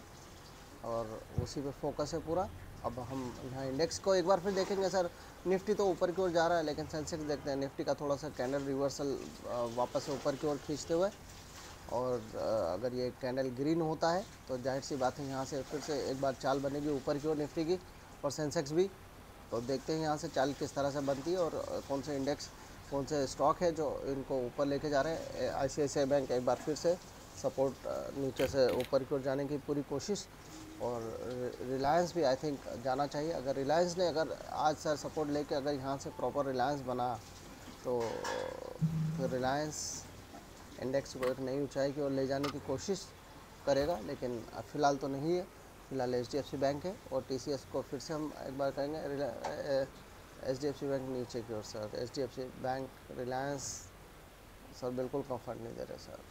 और उसी पे फोकस है पूरा। अब हम यहाँ इंडेक्स को एक बार फिर देखेंगे सर। निफ्टी तो ऊपर की ओर जा रहा है, लेकिन सेंसेक्स देखते हैं, निफ्टी का थोड़ा सा कैंडल रिवर्सल वापस से ऊपर की ओर खींचते हुए। और अगर ये कैंडल ग्रीन होता है तो जाहिर सी बात है यहाँ से फिर से एक बार चाल बनेगी ऊपर की ओर निफ्टी की, और सेंसेक्स भी। तो देखते हैं यहाँ से चाल किस तरह से बनती है, और कौन से इंडेक्स, कौन से स्टॉक है जो इनको ऊपर लेके जा रहे हैं। ICICI बैंक एक बार फिर से सपोर्ट नीचे से ऊपर की ओर जाने की पूरी कोशिश। और रिलायंस भी आई थिंक जाना चाहिए। अगर रिलायंस ने अगर आज सर सपोर्ट लेके अगर यहाँ से प्रॉपर रिलायंस बना, तो फिर रिलायंस इंडेक्स को एक नई ऊंचाई की ओर ले जाने की कोशिश करेगा, लेकिन फ़िलहाल तो नहीं है। फ़िलहाल HDFC बैंक है, और TCS को फिर से हम एक बार कहेंगे। HDFC बैंक नीचे की ओर sir, HDFC bank, Reliance sir बिल्कुल कंफर्ट नहीं दे रहे सर।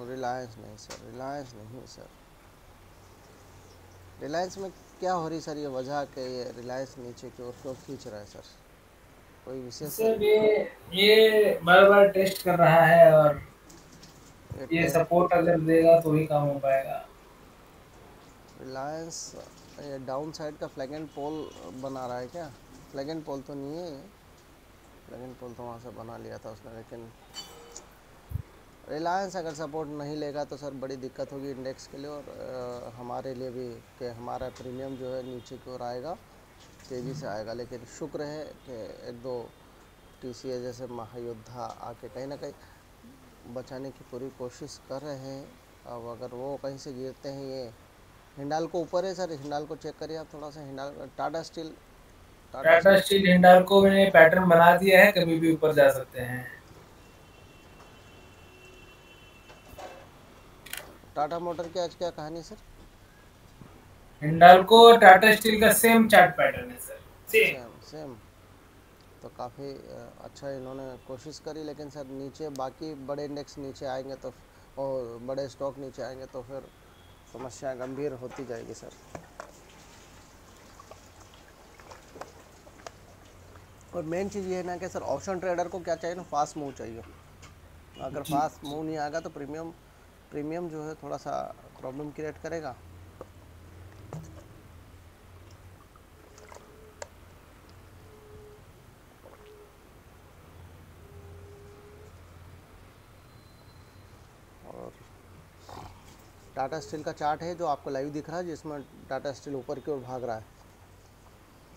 रिलायंस नहीं सर, रिलायंस नहीं सर। रिलायंस में क्या हो रही सर ये वजह के, ये रिलायंस नीचे की ओर क्यों खींच रहा है सर? कोई विशेष सर ये बार बार टेस्ट कर रहा है, और ये ये सपोर्ट अगर देगा तो ही काम हो पाएगा। रिलायंस ये डाउन साइड का फ्लैग एंड पोल बना रहा है क्या? फ्लैग एंड पोल तो नहीं है ये, फ्लैग एंड पोल तो वहाँ से बना लिया था उसने, लेकिन रिलायंस अगर सपोर्ट नहीं लेगा तो सर बड़ी दिक्कत होगी इंडेक्स के लिए, और हमारे लिए भी, कि हमारा प्रीमियम जो है नीचे की ओर आएगा, तेज़ी से आएगा। लेकिन शुक्र है कि एक दो TCS जैसे महायोद्धा आके कहीं ना कहीं बचाने की पूरी कोशिश कर रहे हैं। अब अगर वो कहीं से गिरते हैं, ये हिंडाल्को ऊपर है सर, हिंडाल्को चेक करिए आप थोड़ा सा। हिंडाल Tata steel, Tata Tata steel, steel Hindalco में पैटर्न बना दिया है, कभी भी ऊपर जा सकते हैं। टाटा मोटर की आज क्या कहानी सर? हिंडाल्को और टाटा स्टील का सेम चार्ट पैटर्न है सर, सेम। Same same. तो काफ़ी अच्छा इन्होंने कोशिश करी, लेकिन सर नीचे बाकी बड़े इंडेक्स नीचे आएंगे तो, और बड़े स्टॉक नीचे आएंगे तो फिर समस्या गंभीर होती जाएगी सर। और मेन चीज़ ये है ना कि सर ऑप्शन ट्रेडर को क्या चाहिए ना, फास्ट मूव चाहिए। अगर जी। फास्ट मूव नहीं आएगा तो प्रीमियम प्रीमियम जो है थोड़ा सा प्रॉब्लम क्रिएट करेगा। और टाटा स्टील का चार्ट है जो आपको लाइव दिख रहा है, जिसमें टाटा स्टील ऊपर की ओर भाग रहा है।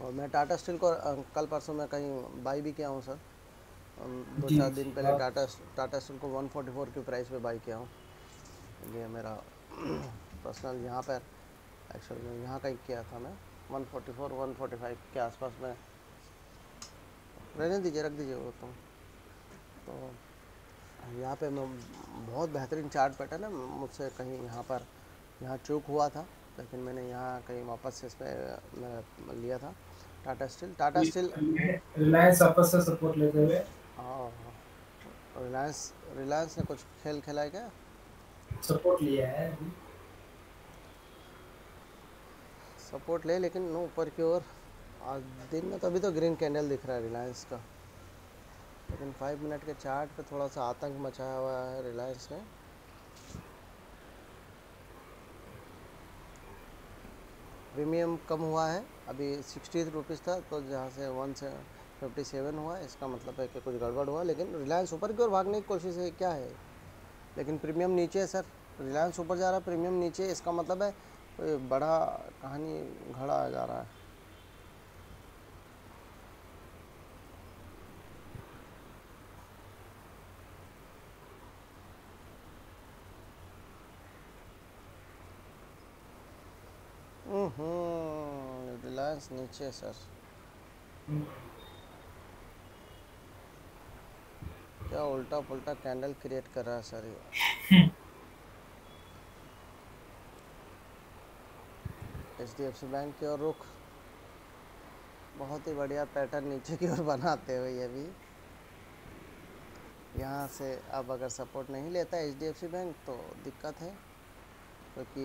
और मैं टाटा स्टील को कल परसों में कहीं बाई भी किया हूँ सर। दो जी। चार दिन पहले बहुत। टाटा स्टील को 144 की प्राइस पे बाई किया हूँ। ये मेरा पर्सनल यहाँ पर एक्चुअल में यहाँ कहीं किया था मैं, 144 145 के आसपास में। रहने दीजिए, रख दीजिए वो तो यहाँ पे मैं बहुत बेहतरीन चार्ट पैटर्न है। मुझसे कहीं यहाँ पर यहाँ चूक हुआ था, लेकिन मैंने यहाँ कहीं वापस से इसमें मैं लिया था टाटा स्टील। रिलायंस वापस से सपोर्ट लेते हुए हाँ, रिलायंस रिलायंस ने कुछ खेल खेला है क्या? सपोर्ट लिया है अभी। सपोर्ट ले, लेकिन नो, ऊपर की ओर आज दिन में तो अभी तो ग्रीन कैंडल दिख रहा है रिलायंस का। लेकिन 5 मिनट के चार्ट पे थोड़ा सा आतंक मचाया हुआ है रिलायंस ने। प्रीमियम कम हुआ है, अभी 60 रुपीज़ था, तो जहाँ से 157 हुआ, इसका मतलब है कि कुछ गड़बड़ हुआ। लेकिन रिलायंस ऊपर की ओर भागने की कोशिश है, क्या है, लेकिन प्रीमियम नीचे है सर। रिलायंस ऊपर जा रहा है, प्रीमियम नीचे, इसका मतलब है कोई बड़ा कहानी घड़ा जा रहा है। रिलायंस नीचे सर, क्या उल्टा पुल्टा कैंडल क्रिएट कर रहा है सर ये। HDFC बैंक की ओर रुख, बहुत ही बढ़िया पैटर्न नीचे की ओर बनाते हुए ये भी। यहाँ से अब अगर सपोर्ट नहीं लेता है HDFC बैंक तो दिक्कत है, क्योंकि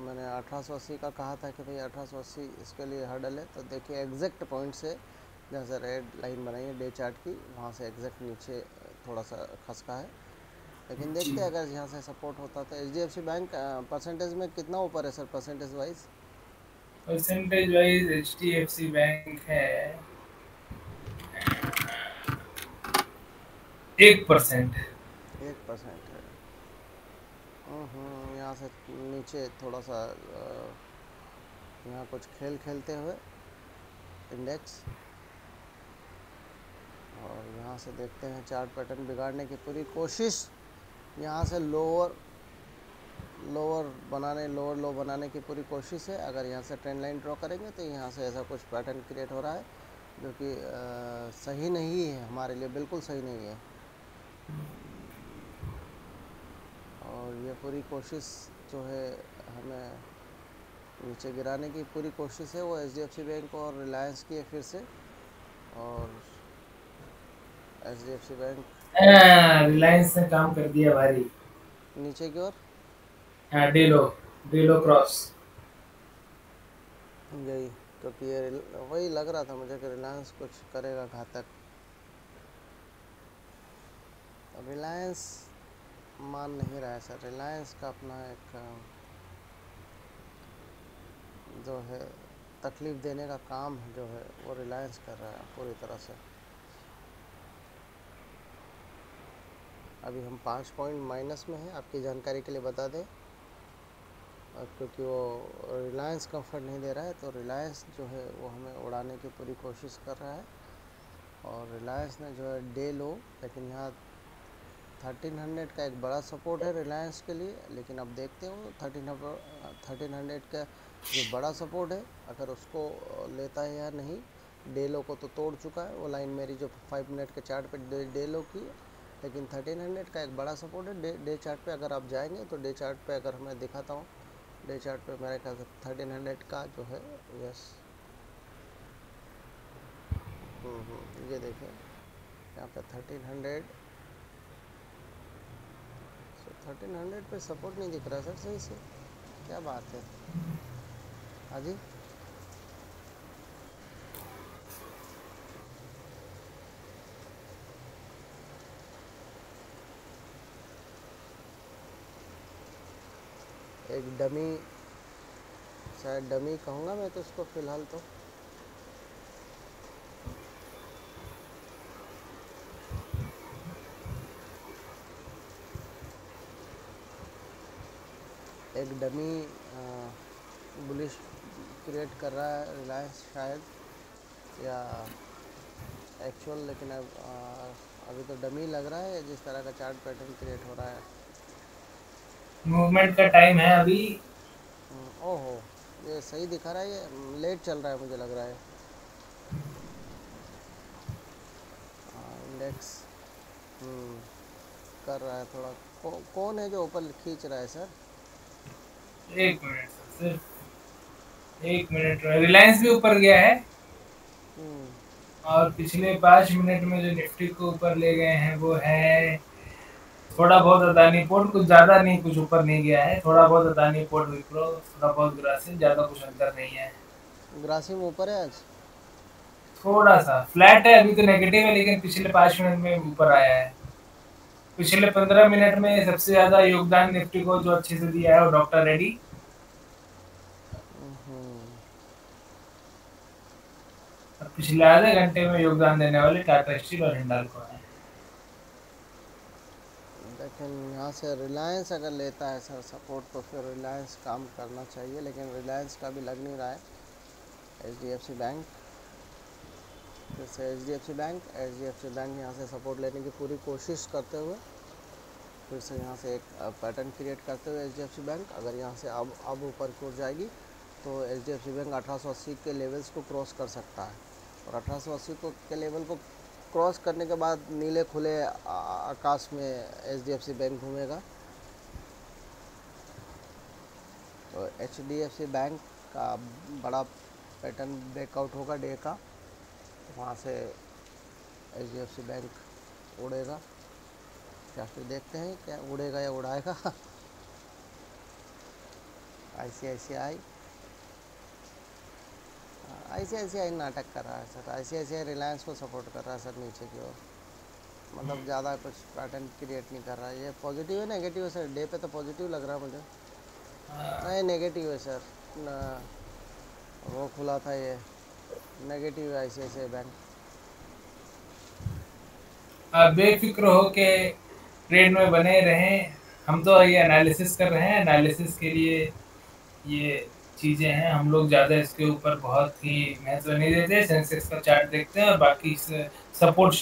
मैंने 1880 का कहा था कि भाई 1880 इसके लिए हर्डल है। तो देखिए एग्जैक्ट पॉइंट से जहाँ से रेड लाइन बनाई है डे चार्ट की, वहाँ से एग्जैक्ट नीचे थोड़ा सा खसका है। लेकिन देखते हैं अगर यहाँ से सपोर्ट होता तो। HDFC बैंक परसेंटेज में कितना ऊपर है sir, percentage wise? Percentage wise HDFC bank है 1%। 1% है। यहाँ से नीचे थोड़ा सा यहाँ कुछ खेल खेलते हुए इंडेक्स, और यहाँ से देखते हैं चार्ट पैटर्न बिगाड़ने की पूरी कोशिश। यहाँ से लोअर लो बनाने की पूरी कोशिश है। अगर यहाँ से ट्रेंड लाइन ड्रॉ करेंगे तो यहाँ से ऐसा कुछ पैटर्न क्रिएट हो रहा है जो कि सही नहीं है, हमारे लिए बिल्कुल सही नहीं है। और ये पूरी कोशिश जो है हमें नीचे गिराने की पूरी कोशिश है, वो HDFC बैंक और रिलायंस की है फिर से। और HDFC बैंक रिलायंस ने काम कर दिया भारी। नीचे की ओर, हाँ, डेलो क्रॉस। यही, क्योंकि ये वही लग रहा था मुझे कि रिलायंस कुछ करेगा घातक। रिलायंस मान नहीं रहा है सर। रिलायंस का अपना एक जो है तकलीफ़ देने का काम जो है वो रिलायंस कर रहा है पूरी तरह से। अभी हम 5 पॉइंट माइनस में हैं, आपकी जानकारी के लिए बता दें। क्योंकि वो रिलायंस कंफर्ट नहीं दे रहा है, तो रिलायंस जो है वो हमें उड़ाने की पूरी कोशिश कर रहा है। और रिलायंस ने जो है डे लो, लेकिन यहाँ 1300 का एक बड़ा सपोर्ट है रिलायंस के लिए। लेकिन अब देखते हो 1300 का जो बड़ा सपोर्ट है, अगर उसको लेता है या नहीं। डे लो को तो तोड़ चुका है, वो लाइन मेरी जो 5 मिनट के चार्ट पे डे लो की, लेकिन 1300 का एक बड़ा सपोर्ट है। डे चार्ट पे अगर आप जाएंगे तो डे चार्ट पे अगर मैं दिखाता हूँ, डे चार्ट पे मेरे ख्याल से 1300 का जो है, यस, ये देखिए यहाँ पे 1300 पे सपोर्ट नहीं दिख रहा सर सही से, क्या बात है। हाँ जी, एक डमी, शायद डमी कहूँगा मैं तो इसको फ़िलहाल तो। एक डमी बुलिश क्रिएट कर रहा है रिलायंस शायद, या एक्चुअल, लेकिन अभी तो डमी लग रहा है जिस तरह का चार्ट पैटर्न क्रिएट हो रहा है। मूवमेंट का टाइम है अभी। ओहो, ये सही दिखा रहा है, ये लेट चल रहा है मुझे लग रहा है। इंडेक्स कर रहा है थोड़ा। कौन है जो ऊपर खींच रहा है सर? 1 मिनट सिर्फ 1 मिनट। रिलायंस भी ऊपर गया है, और पिछले 5 मिनट में जो निफ्टी को ऊपर ले गए हैं वो है थोड़ा बहुत अदानी पोर्ट, कुछ ज़्यादा नहीं, कुछ ऊपर नहीं गया है। थोड़ा बहुत अदानी पोर्ट, विप्रो, थोड़ा बहुत ग्रासिम, ज़्यादा कुछ अंतर नहीं है। ग्रासिम ऊपर है आज। थोड़ा सा फ्लैट है, अभी तो नेगेटिव है, लेकिन पिछले 5 मिनट में ऊपर आया है। पिछले 15 मिनट में सबसे ज्यादा योगदान निफ्टी को जो अच्छे से दिया है वो डॉक्टर रेड्डी, हम्म, और पिछले आधे घंटे में योगदान देने वाले टाटा स्टील और हिंडाल्को है। लेकिन यहाँ से रिलायंस अगर लेता है सर सपोर्ट, तो फिर रिलायंस काम करना चाहिए, लेकिन रिलायंस का भी लग नहीं रहा है। HDFC बैंक, फिर से HDFC बैंक यहाँ से सपोर्ट लेने की पूरी कोशिश करते हुए फिर से यहाँ से एक पैटर्न क्रिएट करते हुए HDFC बैंक अगर यहाँ से अब ऊपर की ओर जाएगी तो HDFC बैंक 1880 के लेवल्स को क्रॉस कर सकता है, और 1880 के लेवल को क्रॉस करने के बाद नीले खुले आकाश में HDFC बैंक घूमेगा। तो HDFC बैंक का बड़ा पैटर्न ब्रेकआउट होगा डे का, वहाँ से HDFC बैंक उड़ेगा। क्या फिर देखते हैं क्या उड़ेगा या उड़ाएगा। ICICI नाटक कर रहा है सर। ICICI रिलायंस को सपोर्ट कर रहा है सर नीचे की ओर, मतलब ज़्यादा कुछ पैटर्न क्रिएट नहीं कर रहा है। ये पॉजिटिव है नेगेटिव है सर? डे पे तो पॉजिटिव लग रहा है मुझे। नहीं नेगेटिव है सर वो खुला था ये नेगेटिव है ICICI बैंक। आप बेफिक्र हो के ट्रेड में बने रहें, हम तो ये एनालिसिस कर रहे हैं, एनालिसिस के लिए ये चीज़ें हैं, हम लोग ज़्यादा इसके ऊपर बहुत ही महत्व नहीं देते। सेंसेक्स का चार्ट देखते हैं और बाकी सपोर्ट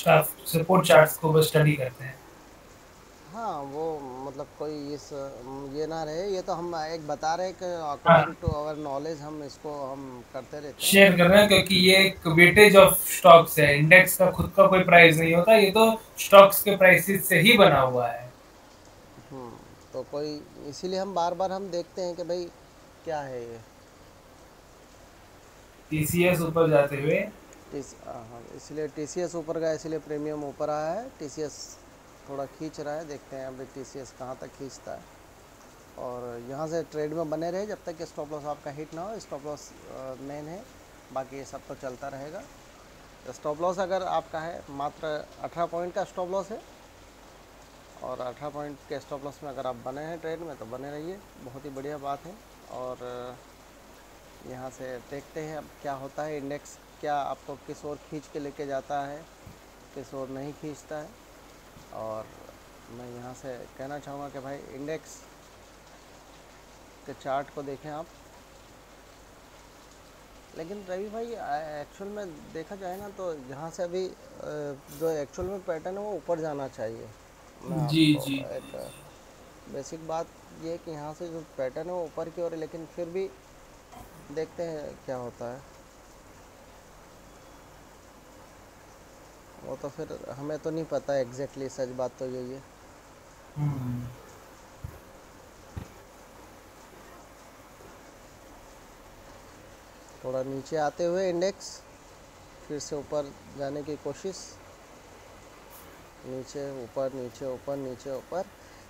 चार्ट्स को बस स्टडी करते हैं। हाँ वो मतलब कोई ये ना रहे, ये तो हम एक बता रहे हैं कि हाँ, अकॉर्डिंग टू आवर नॉलेज हम इसको हम करते रहते हैं। शेयर कर रहे हैं क्योंकि ये एक वेटेज ऑफ स्टॉक्स है, इंडेक्स का खुद का कोई प्राइस नहीं होता, ये तो स्टॉक्स के प्राइसेस से ही बना हुआ है। हम्म, तो कोई इसीलिए हम बार बार हम देखते हैं कि भाई क्या है ये। टीसीएस ऊपर जाते हुए, हाँ इसलिए TCS ऊपर गया, इसलिए प्रीमियम ऊपर आया है। TCS थोड़ा खींच रहा है, देखते हैं अभी TCS कहाँ तक खींचता है। और यहाँ से ट्रेड में बने रहे जब तक कि स्टॉप लॉस आपका हिट ना हो। स्टॉप लॉस मेन है, बाकी ये सब तो चलता रहेगा। स्टॉप लॉस अगर आपका है मात्र 18 पॉइंट का स्टॉप लॉस है, और 18 पॉइंट के स्टॉप लॉस में अगर आप बने हैं ट्रेड में तो बने रहिए, बहुत ही बढ़िया बात है। और यहाँ से देखते हैं अब क्या होता है, इंडेक्स क्या आपको किस ओर खींच के लेके जाता है, किस ओर नहीं खींचता है। और मैं यहाँ से कहना चाहूँगा कि भाई इंडेक्स के चार्ट को देखें आप। लेकिन रवि भाई एक्चुअल में देखा जाए ना तो यहाँ से अभी जो एक्चुअल में पैटर्न है वो ऊपर जाना चाहिए। मैं जी आपको जी, एक बेसिक बात ये है कि यहाँ से जो पैटर्न है वो ऊपर की ओर है, लेकिन फिर भी देखते हैं क्या होता है। वो तो फिर हमें तो नहीं पता एग्जैक्टली, सच बात तो यही है। हम्म, थोड़ा नीचे आते हुए इंडेक्स फिर से ऊपर जाने की कोशिश, नीचे ऊपर नीचे ऊपर नीचे ऊपर।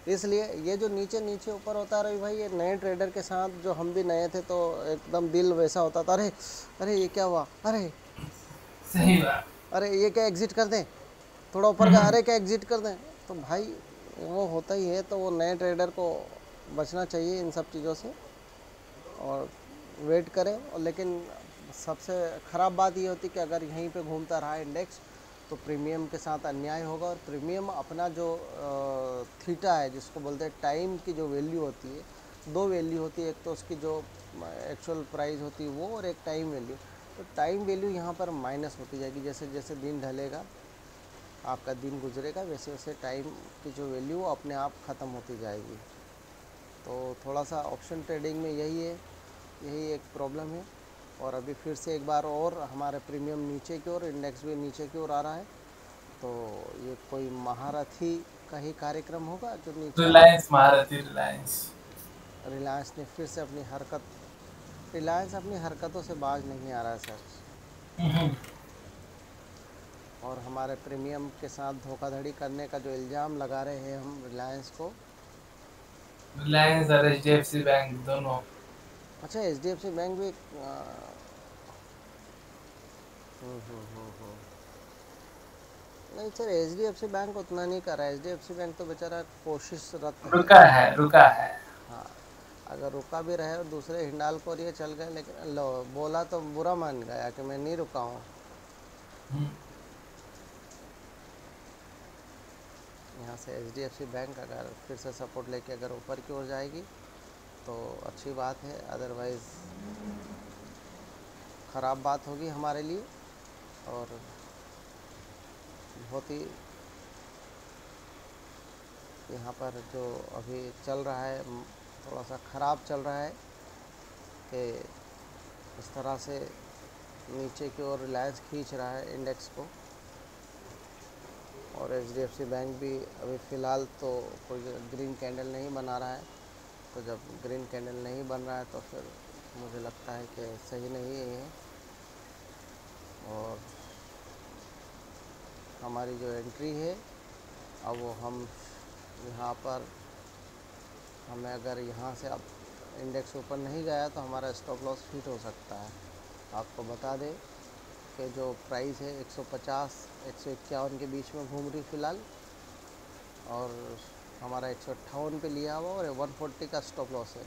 इसलिए ये जो नीचे नीचे ऊपर होता है रवि भाई, ये नए ट्रेडर के साथ जो हम भी नए थे तो एकदम दिल वैसा होता था, अरे अरे ये क्या हुआ, अरे सही बात। अरे ये क्या एग्ज़िट कर दें, थोड़ा ऊपर का, अरे क्या एग्ज़िट कर दें। तो भाई वो होता ही है, तो वो नए ट्रेडर को बचना चाहिए इन सब चीज़ों से और वेट करें। और लेकिन सबसे ख़राब बात ये होती कि अगर यहीं पे घूमता रहा इंडेक्स तो प्रीमियम के साथ अन्याय होगा। और प्रीमियम अपना जो थीटा है जिसको बोलते हैं टाइम की जो वैल्यू होती है, दो वैल्यू होती है, एक तो उसकी जो एक्चुअल प्राइस होती है वो, और एक टाइम वैल्यू। तो टाइम वैल्यू यहाँ पर माइनस होती जाएगी, जैसे जैसे दिन ढलेगा आपका दिन गुजरेगा वैसे वैसे टाइम की जो वैल्यू अपने आप ख़त्म होती जाएगी। तो थोड़ा सा ऑप्शन ट्रेडिंग में यही है, यही एक प्रॉब्लम है। और अभी फिर से एक बार और हमारे प्रीमियम नीचे की ओर, इंडेक्स भी नीचे की ओर आ रहा है। तो ये कोई महारथी का ही कार्यक्रम होगा जो नीचे आ रहा रिलायंस महारथी, रिलायंस। है। रिलायंस ने फिर से अपनी हरकत, रिलायंस अपनी हरकतों से बाज नहीं आ रहा है सर। हम्म, और हमारे प्रीमियम के साथ धोखाधड़ी करने का जो इल्ज़ाम लगा रहे हैं हम रिलायंस को। रिलायंस और एचडीएफसी बैंक दोनों। अच्छा HDFC बैंक भी नहीं सर, एचडीएफसी बैंक उतना नहीं कर रहा है। एचडीएफसी बैंक तो बेचारा कोशिशरत है। रुका है। हाँ, अगर रुका भी रहे और दूसरे हिंडाल को ये चल गए, लेकिन लो बोला तो बुरा मान गया कि मैं नहीं रुका हूँ। यहाँ से एचडीएफसी बैंक अगर फिर से सपोर्ट लेके अगर ऊपर की ओर जाएगी तो अच्छी बात है, अदरवाइज़ ख़राब बात होगी हमारे लिए। और बहुत ही यहाँ पर जो अभी चल रहा है थोड़ा सा ख़राब चल रहा है कि इस तरह से नीचे की ओर रिलायंस खींच रहा है इंडेक्स को। और एचडीएफसी बैंक भी अभी फ़िलहाल तो कोई ग्रीन कैंडल नहीं बना रहा है। तो जब ग्रीन कैंडल नहीं बन रहा है तो फिर मुझे लगता है कि सही नहीं है ये। और हमारी जो एंट्री है अब वो हम यहाँ पर हमें अगर यहाँ से अब इंडेक्स ऊपर नहीं गया तो हमारा स्टॉप लॉस हिट हो सकता है। आपको बता दें कि जो प्राइस है 150-151 के बीच में घूम रही फ़िलहाल, और हमारा 158 पे लिया हुआ और 140 का स्टॉप लॉस है।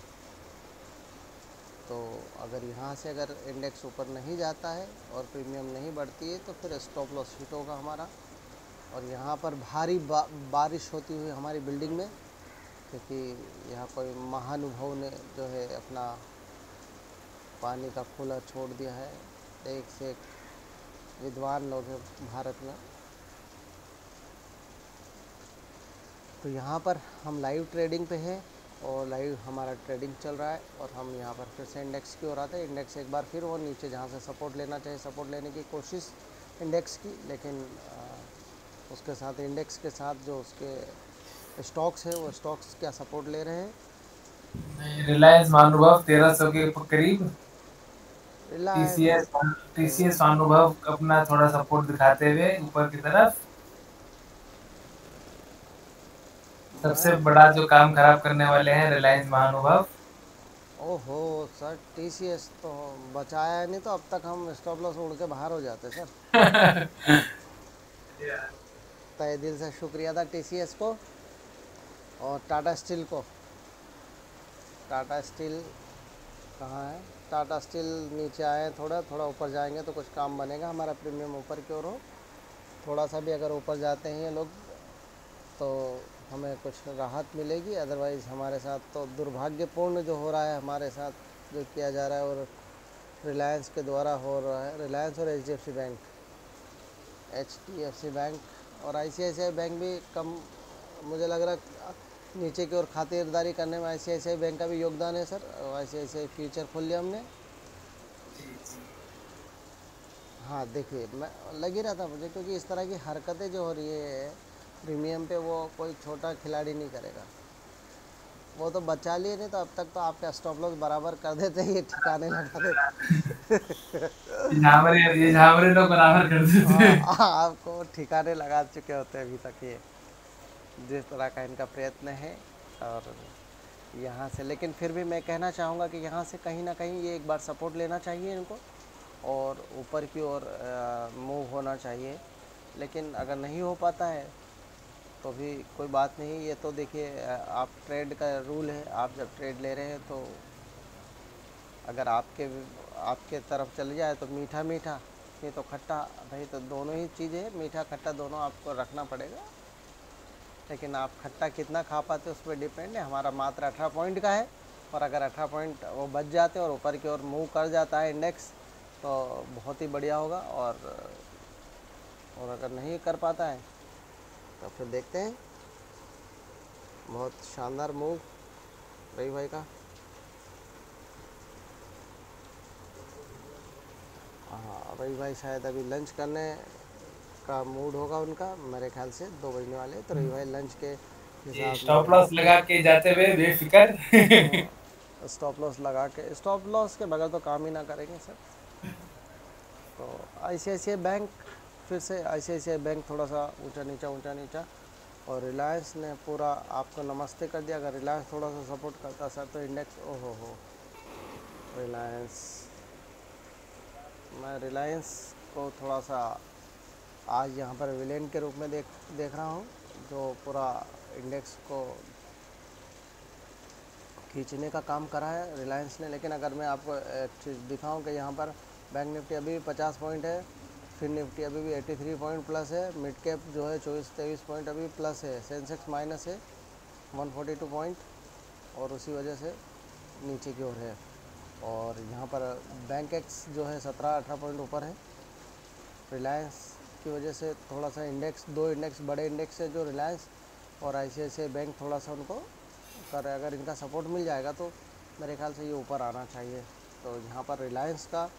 तो अगर यहाँ से अगर इंडेक्स ऊपर नहीं जाता है और प्रीमियम नहीं बढ़ती है तो फिर स्टॉप लॉस हिट होगा हमारा। और यहाँ पर भारी बारिश होती हुई हमारी बिल्डिंग में, क्योंकि यहाँ कोई महानुभव ने जो है अपना पानी का कूलर छोड़ दिया है। एक से एक विद्वान लोग हैं भारत में। तो यहाँ पर हम लाइव ट्रेडिंग पे हैं और लाइव हमारा ट्रेडिंग चल रहा है। और हम यहाँ पर फिर से इंडेक्स की ओर आते हैं। इंडेक्स एक बार फिर वो नीचे जहाँ से सपोर्ट लेना चाहिए सपोर्ट लेने की कोशिश इंडेक्स की, लेकिन उसके साथ इंडेक्स के साथ जो उसके स्टॉक्स है वो स्टॉक्स क्या सपोर्ट ले रहे हैं। रिलायंस महानुभव 1300 के करीब, रिलायंस टीसीएस महानुभव अपना थोड़ा सपोर्ट दिखाते हुए ऊपर की तरफ। सबसे बड़ा जो काम खराब करने वाले हैं रिलायंस महानुभव। ओहो सर, टीसीएस तो बचाया नहीं तो अब तक हम स्टॉप लॉस उड़ के बाहर हो जाते सर। तहे दिल से शुक्रिया था टीसीएस को और टाटा स्टील को। टाटा स्टील कहाँ है? टाटा स्टील नीचे आए, थोड़ा थोड़ा ऊपर जाएंगे तो कुछ काम बनेगा, हमारा प्रीमियम ऊपर की ओर हो। थोड़ा सा भी अगर ऊपर जाते हैं ये लोग तो हमें कुछ राहत मिलेगी, अदरवाइज़ हमारे साथ तो दुर्भाग्यपूर्ण जो हो रहा है हमारे साथ जो किया जा रहा है और रिलायंस के द्वारा हो रहा है। रिलायंस और एचडीएफसी बैंक और आईसीआईसीआई बैंक भी कम मुझे लग रहा है नीचे की ओर खातिरदारी करने में आईसीआईसीआई बैंक का भी योगदान है सर। आईसीआईसीआई फ्यूचर खोल लिया हमने। हाँ देखिए, मैं लग ही रहा था मुझे, क्योंकि इस तरह की हरकतें जो हो रही है प्रीमियम पे वो कोई छोटा खिलाड़ी नहीं करेगा। वो तो बचा लिए नहीं तो अब तक तो आपका स्टॉप लॉस बराबर कर देते, ये ठिकाने लगा देते। ये झामरे लोग बराबर कर देते। आपको ठिकाने लगा चुके होते हैं अभी तक ये, जिस तरह का इनका प्रयत्न है। और यहाँ से लेकिन फिर भी मैं कहना चाहूँगा कि यहाँ से कहीं ना कहीं ये एक बार सपोर्ट लेना चाहिए इनको और ऊपर की ओर मूव होना चाहिए। लेकिन अगर नहीं हो पाता है तो भी कोई बात नहीं। ये तो देखिए आप ट्रेड का रूल है, आप जब ट्रेड ले रहे हैं तो अगर आपके तरफ चले जाए तो मीठा मीठा, नहीं तो खट्टा, भाई तो दोनों ही चीज़ें हैं, मीठा खट्टा दोनों आपको रखना पड़ेगा। लेकिन आप खट्टा कितना खा पाते उस पर डिपेंड है। हमारा मात्र 18 पॉइंट का है और अगर 18 पॉइंट वो बच जाते हैं और ऊपर की ओर मूव कर जाता है इंडेक्स तो बहुत ही बढ़िया होगा। और अगर नहीं कर पाता है तो फिर देखते हैं। बहुत शानदार मूव रवि भाई का। हाँ, रवि भाई शायद अभी लंच करने का मूड होगा उनका, मेरे ख्याल से 2 बजने वाले, तो रवि भाई लंच के हिसाब स्टॉप लॉस लगा के जाते हुए बेफिक्र। स्टॉप लॉस लगा के, स्टॉप लॉस के बगैर तो काम ही ना करेंगे सर। तो आईसीआईसीआई बैंक फिर से, आईसीआईसीआई बैंक थोड़ा सा ऊंचा नीचा और रिलायंस ने पूरा आपको नमस्ते कर दिया। अगर रिलायंस थोड़ा सा सपोर्ट करता सर तो इंडेक्स हो रिलायंस, मैं रिलायंस को थोड़ा सा आज यहाँ पर विलेन के रूप में देख रहा हूँ, जो पूरा इंडेक्स को खींचने का काम करा है रिलायंस ने। लेकिन अगर मैं आपको एक चीज़ दिखाऊं कि यहाँ पर बैंक निफ्टी अभी भी 50 पॉइंट है, फिर निफ्टी अभी भी 83 पॉइंट प्लस है, मिड कैप जो है 24-23 पॉइंट अभी प्लस है, सेंसेक्स माइनस है 142 पॉइंट और उसी वजह से नीचे की ओर है। और यहाँ पर बैंक एक्स जो है 17-18 पॉइंट ऊपर है। रिलायंस की वजह से थोड़ा सा इंडेक्स, दो इंडेक्स बड़े इंडेक्स है जो रिलायंस और ICICI बैंक थोड़ा सा उनको कर, अगर इनका सपोर्ट मिल जाएगा तो मेरे ख्याल से ये ऊपर आना चाहिए। तो यहाँ पर रिलायंस का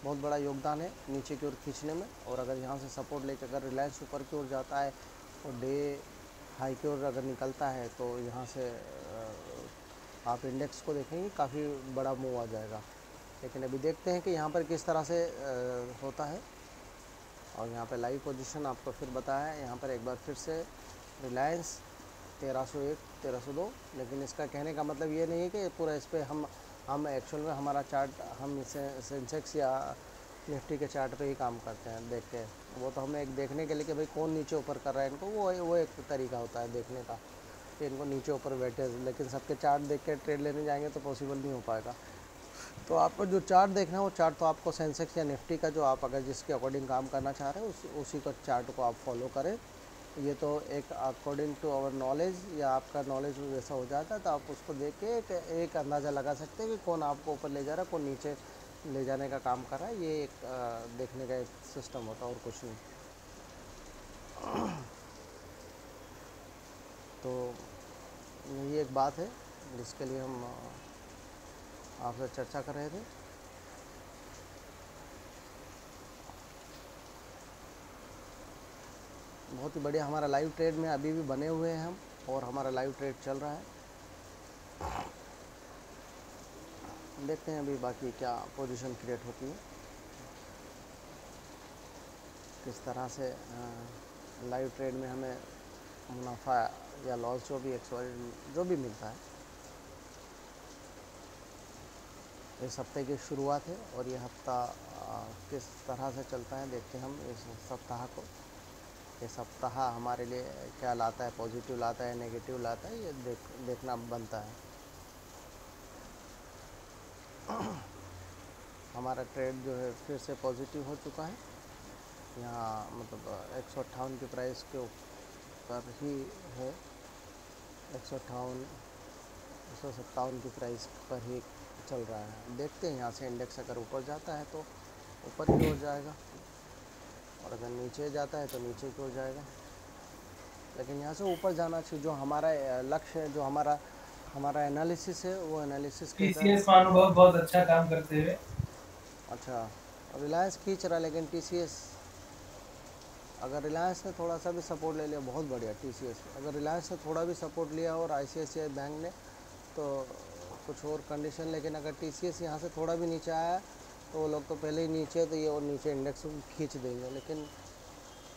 बहुत बड़ा योगदान है नीचे की ओर खींचने में। और अगर यहाँ से सपोर्ट लेकर अगर रिलायंस ऊपर की ओर जाता है और डे हाई की ओर अगर निकलता है तो यहाँ से आप इंडेक्स को देखेंगे काफ़ी बड़ा मूव आ जाएगा। लेकिन अभी देखते हैं कि यहाँ पर किस तरह से होता है। और यहाँ पे लाइव पोजीशन आपको फिर बताया है, यहाँ पर एक बार फिर से रिलायंस 1301 1302। लेकिन इसका कहने का मतलब ये नहीं है कि पूरा इस पर हम एक्चुअल में हमारा चार्ट हम इसे सेंसेक्स या निफ्टी के चार्ट पे ही काम करते हैं देख के। वो तो हमें एक देखने के लिए कि भाई कौन नीचे ऊपर कर रहा है इनको, वो एक तरीका होता है देखने का कि इनको नीचे ऊपर बैठे। लेकिन सबके चार्ट देख के ट्रेड लेने जाएंगे तो पॉसिबल नहीं हो पाएगा। तो आपको जो चार्ट देखना है वो चार्ट तो आपको सेंसेक्स या निफ्टी का जो आप अगर जिसके अकॉर्डिंग काम करना चाह रहे हैं उसी का चार्ट को आप फॉलो करें। ये तो एक अकॉर्डिंग टू आवर नॉलेज या आपका नॉलेज वैसा हो जाता है तो आप उसको देख के एक अंदाज़ा लगा सकते हैं कि कौन आपको ऊपर ले जा रहा है, कौन नीचे ले जाने का काम कर रहा है। ये एक देखने का एक सिस्टम होता है और कुछ नहीं। तो ये एक बात है जिसके लिए हम आपसे चर्चा कर रहे थे। बहुत ही बढ़िया हमारा लाइव ट्रेड में अभी भी बने हुए हैं हम और हमारा लाइव ट्रेड चल रहा है। देखते हैं अभी बाकी क्या पोजीशन क्रिएट होती है, किस तरह से लाइव ट्रेड में हमें मुनाफा या लॉस जो भी जो भी मिलता है। इस हफ्ते की शुरुआत है और ये हफ्ता किस तरह से चलता है देखते हैं हम इस सप्ताह को। ये सप्ताह हमारे लिए क्या लाता है, पॉजिटिव लाता है नेगेटिव लाता है, ये देखना बनता है। हमारा ट्रेड जो है फिर से पॉजिटिव हो चुका है। यहाँ मतलब 158 की प्राइस के ऊपर ही है, 158 157 की प्राइस पर ही चल रहा है। देखते हैं यहाँ से इंडेक्स अगर ऊपर जाता है तो ऊपर की ओर जाएगा और अगर नीचे जाता है तो नीचे की ओर जाएगा। लेकिन यहाँ से ऊपर जाना चाहिए। जो हमारा लक्ष्य है, जो हमारा एनालिसिस है, वो एनालिसिस कहता है। टीसीएस महानुभाव बहुत अच्छा काम करते हुए। अच्छा, रिलायंस खींच रहा है लेकिन TCS, अगर रिलायंस ने थोड़ा सा भी सपोर्ट ले लिया बहुत बढ़िया। TCS अगर रिलायंस ने थोड़ा भी सपोर्ट लिया और ICICI बैंक ने तो कुछ और कंडीशन। लेकिन अगर TCS यहाँ से थोड़ा भी नीचे आया तो वो लोग तो पहले ही नीचे, तो ये और नीचे इंडेक्स खींच देंगे। लेकिन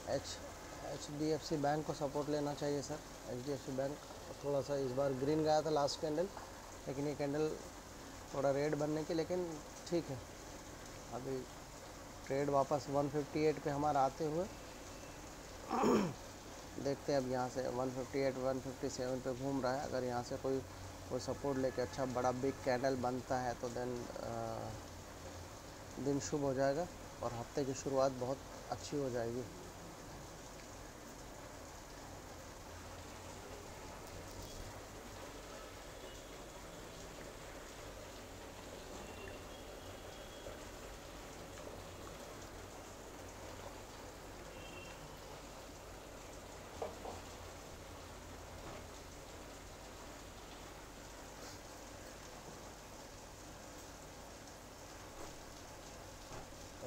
HDFC बैंक को सपोर्ट लेना चाहिए सर। HDFC बैंक थोड़ा सा इस बार ग्रीन गया था लास्ट कैंडल, लेकिन ये कैंडल थोड़ा रेड बनने की, लेकिन ठीक है। अभी ट्रेड वापस 158 पे हमारा आते हुए देखते हैं। अब यहाँ से 158 157 पे घूम रहा है। अगर यहाँ से कोई सपोर्ट लेके अच्छा बड़ा बिग कैंडल बनता है तो देन दिन शुभ हो जाएगा और हफ्ते की शुरुआत बहुत अच्छी हो जाएगी।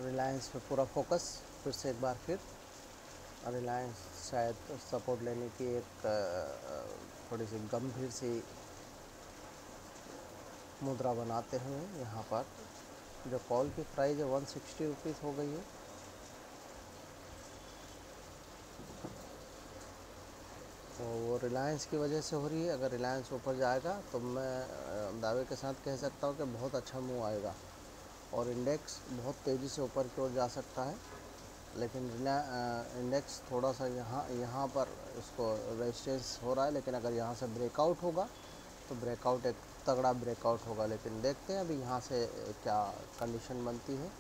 रिलायंस पे पूरा फोकस फिर से एक बार फिर। रिलायंस शायद सपोर्ट लेने की एक थोड़ी सी गंभीर सी मुद्रा बनाते हुए यहाँ पर जो कॉल की प्राइस है 160 रुपीज़ हो गई है। तो वो रिलायंस की वजह से हो रही है। अगर रिलायंस ऊपर जाएगा तो मैं दावे के साथ कह सकता हूँ कि बहुत अच्छा मूव आएगा और इंडेक्स बहुत तेज़ी से ऊपर की ओर जा सकता है। लेकिन इंडेक्स थोड़ा सा यहाँ पर इसको रेजिस्टेंस हो रहा है, लेकिन अगर यहाँ से ब्रेकआउट होगा तो ब्रेकआउट एक तगड़ा ब्रेकआउट होगा। लेकिन देखते हैं अभी यहाँ से क्या कंडीशन बनती है,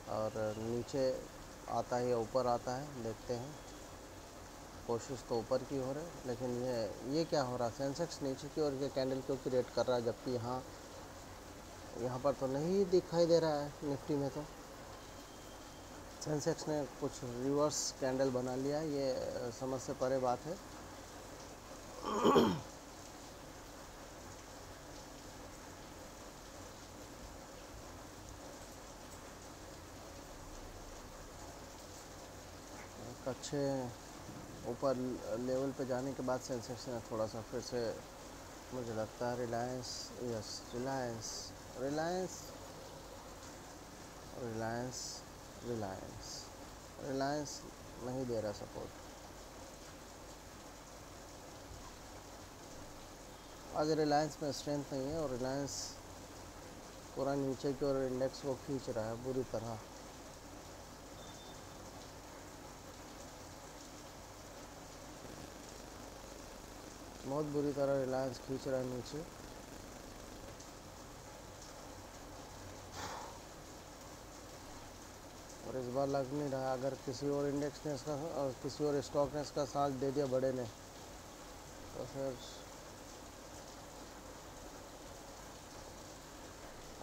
और नीचे आता है या ऊपर आता है, देखते हैं। कोशिश तो ऊपर की हो रही है, लेकिन ये क्या हो रहा है, सेंसेक्स नीचे की ओर के कैंडल क्यों क्रिएट कर रहा है, जबकि यहाँ पर तो नहीं दिखाई दे रहा है। निफ्टी में तो सेंसेक्स ने कुछ रिवर्स कैंडल बना लिया है, ये समझ से परे बात है। अच्छे ऊपर लेवल पे जाने के बाद सेंसेक्स ने थोड़ा सा फिर से, मुझे लगता है रिलायंस रिलायंस रिलायंस रिलायंस रिलायंस नहीं दे रहा सपोर्ट। आज रिलायंस में स्ट्रेंथ नहीं है, और रिलायंस पूरा नीचे की ओर इंडेक्स को खींच रहा है बुरी तरह। बहुत बुरी तरह रिलायंस खींच रहा है नीचे। और इस बार लग नहीं रहा, अगर किसी और इंडेक्स ने इसका और किसी और स्टॉक ने इसका साथ दे दिया बड़े ने, तो फिर